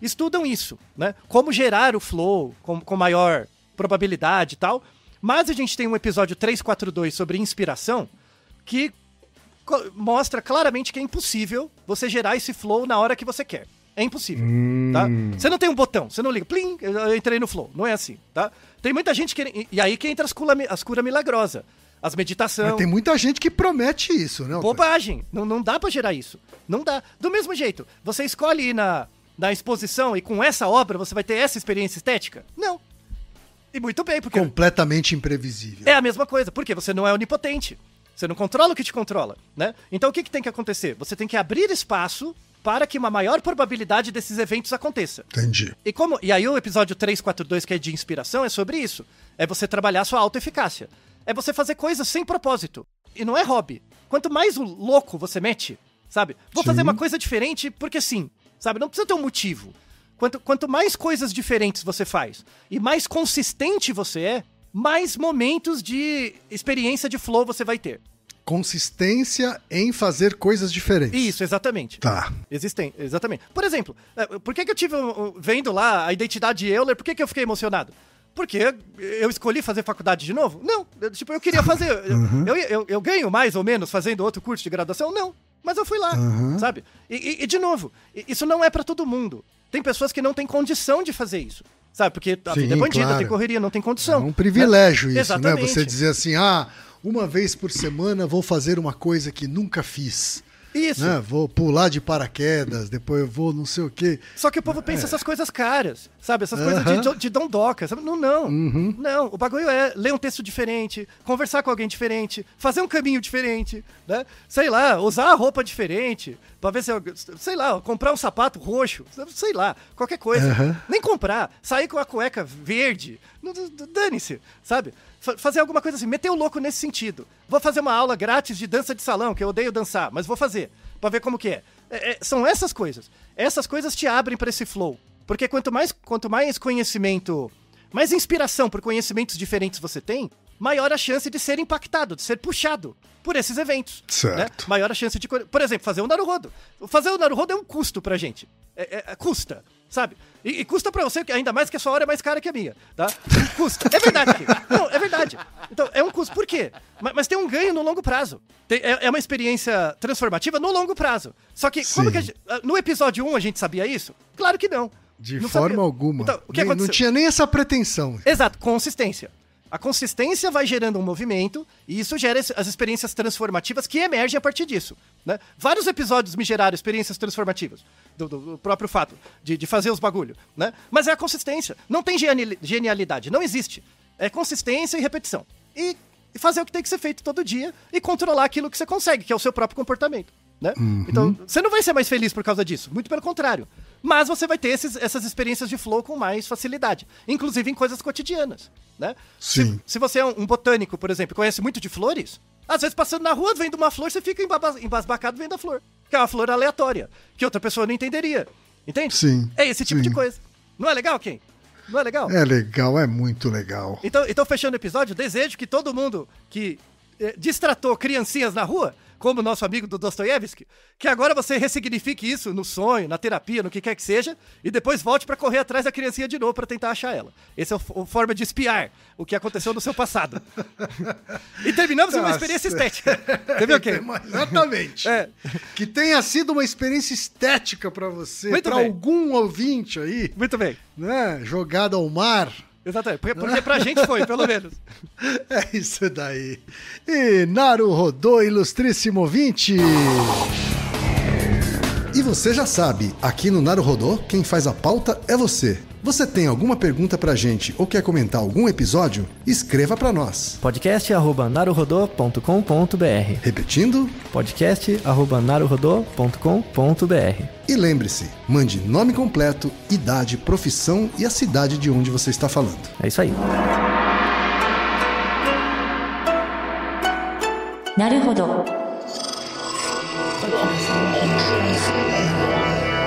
estudam isso, né? Como gerar o flow com maior probabilidade e tal. Mas a gente tem um episódio 342 sobre inspiração que mostra claramente que é impossível você gerar esse flow na hora que você quer. É impossível, tá? Você não tem um botão, você não liga, plim, eu entrei no flow. Não é assim, tá? Tem muita gente que... E aí que entra as curas milagrosas, as meditações. Mas tem muita gente que promete isso, né? Bobagem, não dá pra gerar isso. Não dá. Do mesmo jeito, você escolhe ir na exposição e com essa obra você vai ter essa experiência estética? Não. E muito bem, porque... Completamente imprevisível. É a mesma coisa, porque você não é onipotente. Você não controla o que te controla, né? Então o que tem que acontecer? Você tem que abrir espaço para que uma maior probabilidade desses eventos aconteça. Entendi. E aí o episódio 342, que é de inspiração, é sobre isso. É você trabalhar a sua autoeficácia. É você fazer coisas sem propósito. E não é hobby. Quanto mais louco você mete, sabe? Vou fazer uma coisa diferente porque sim, sabe? Não precisa ter um motivo. Quanto mais coisas diferentes você faz e mais consistente você é, mais momentos de experiência de flow você vai ter. Consistência em fazer coisas diferentes. Isso, exatamente. Tá. Exatamente. Por exemplo, por que eu tive, vendo lá a identidade de Euler, por que eu fiquei emocionado? Porque eu escolhi fazer faculdade de novo? Não, eu queria fazer. Eu ganho mais ou menos fazendo outro curso de graduação? Não, mas eu fui lá, sabe? E de novo, isso não é pra todo mundo. Tem pessoas que não têm condição de fazer isso, sabe? Porque a vida é bandida, claro. Tem correria, não tem condição. É um privilégio isso, exatamente. né? Você dizer assim, uma vez por semana vou fazer uma coisa que nunca fiz. Isso. Né? Vou pular de paraquedas, depois eu vou não sei o quê. Só que o povo pensa essas coisas caras, sabe? Essas coisas de dondoca, sabe? Não. Não, o bagulho é ler um texto diferente, conversar com alguém diferente, fazer um caminho diferente, né? Sei lá, usar a roupa diferente, pra ver se eu, sei lá, comprar um sapato roxo, sei lá, qualquer coisa. Nem comprar, sair com a cueca verde, dane-se, sabe? Fazer alguma coisa assim, meter o louco nesse sentido. Vou fazer uma aula grátis de dança de salão, que eu odeio dançar, mas vou fazer, pra ver como que é. São essas coisas. Essas coisas te abrem pra esse flow. Porque quanto mais conhecimento, mais inspiração por conhecimentos diferentes você tem, maior a chance de ser impactado, de ser puxado por esses eventos. Certo. Né? Maior a chance de... Por exemplo, fazer um Naruhodo. Fazer o Naruhodo é um custo pra gente. Custa, sabe? E custa pra você, ainda mais que a sua hora é mais cara que a minha, tá? Custa. É verdade. Não, é verdade. Então, é um custo. Por quê? Mas tem um ganho no longo prazo. É uma experiência transformativa no longo prazo. Só que, como que no episódio 1 a gente sabia isso? Claro que não. De não forma sabia. alguma. Então, o que aconteceu? Não tinha nem essa pretensão. Exato, consistência. A consistência vai gerando um movimento e isso gera as experiências transformativas que emergem a partir disso. Né? Vários episódios me geraram experiências transformativas do próprio fato de fazer os bagulho. Né? Mas é a consistência. Não tem genialidade, não existe. É consistência e repetição. E fazer o que tem que ser feito todo dia e controlar aquilo que você consegue, que é o seu próprio comportamento. Né? Então, você não vai ser mais feliz por causa disso, muito pelo contrário. Mas você vai ter essas experiências de flow com mais facilidade, inclusive em coisas cotidianas. Né? Sim. Se você é um botânico, por exemplo, conhece muito de flores, às vezes passando na rua, vendo uma flor, você fica embasbacado vendo a flor. Que é uma flor aleatória, que outra pessoa não entenderia. Entende? Sim. É esse tipo de coisa. Não é legal, Ken? Não é legal? É legal, é muito legal. Então fechando o episódio, desejo que todo mundo que distratou criancinhas na rua, como o nosso amigo do Dostoiévski, que agora você ressignifique isso no sonho, na terapia, no que quer que seja, e depois volte pra correr atrás da criancinha de novo pra tentar achar ela. Essa é a forma de espiar o que aconteceu no seu passado. E terminamos com uma experiência estética. Você viu o quê? Exatamente. Que tenha sido uma experiência estética pra você, Muito pra bem. algum ouvinte aí, Muito bem. né? Jogado ao mar. Exatamente. Porque pra gente foi, pelo menos. É isso daí. E Naruhodô, ilustríssimo ouvinte. E você já sabe, aqui no Naruhodô, quem faz a pauta é você. Você tem alguma pergunta pra gente ou quer comentar algum episódio? Escreva pra nós. podcast@naruhodô.com.br. Repetindo. podcast@naruhodô.com.br. E lembre-se, mande nome completo, idade, profissão e a cidade de onde você está falando. É isso aí. Naruhodo.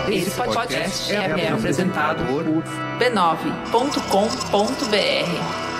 Esse podcast é apresentado por b9.com.br.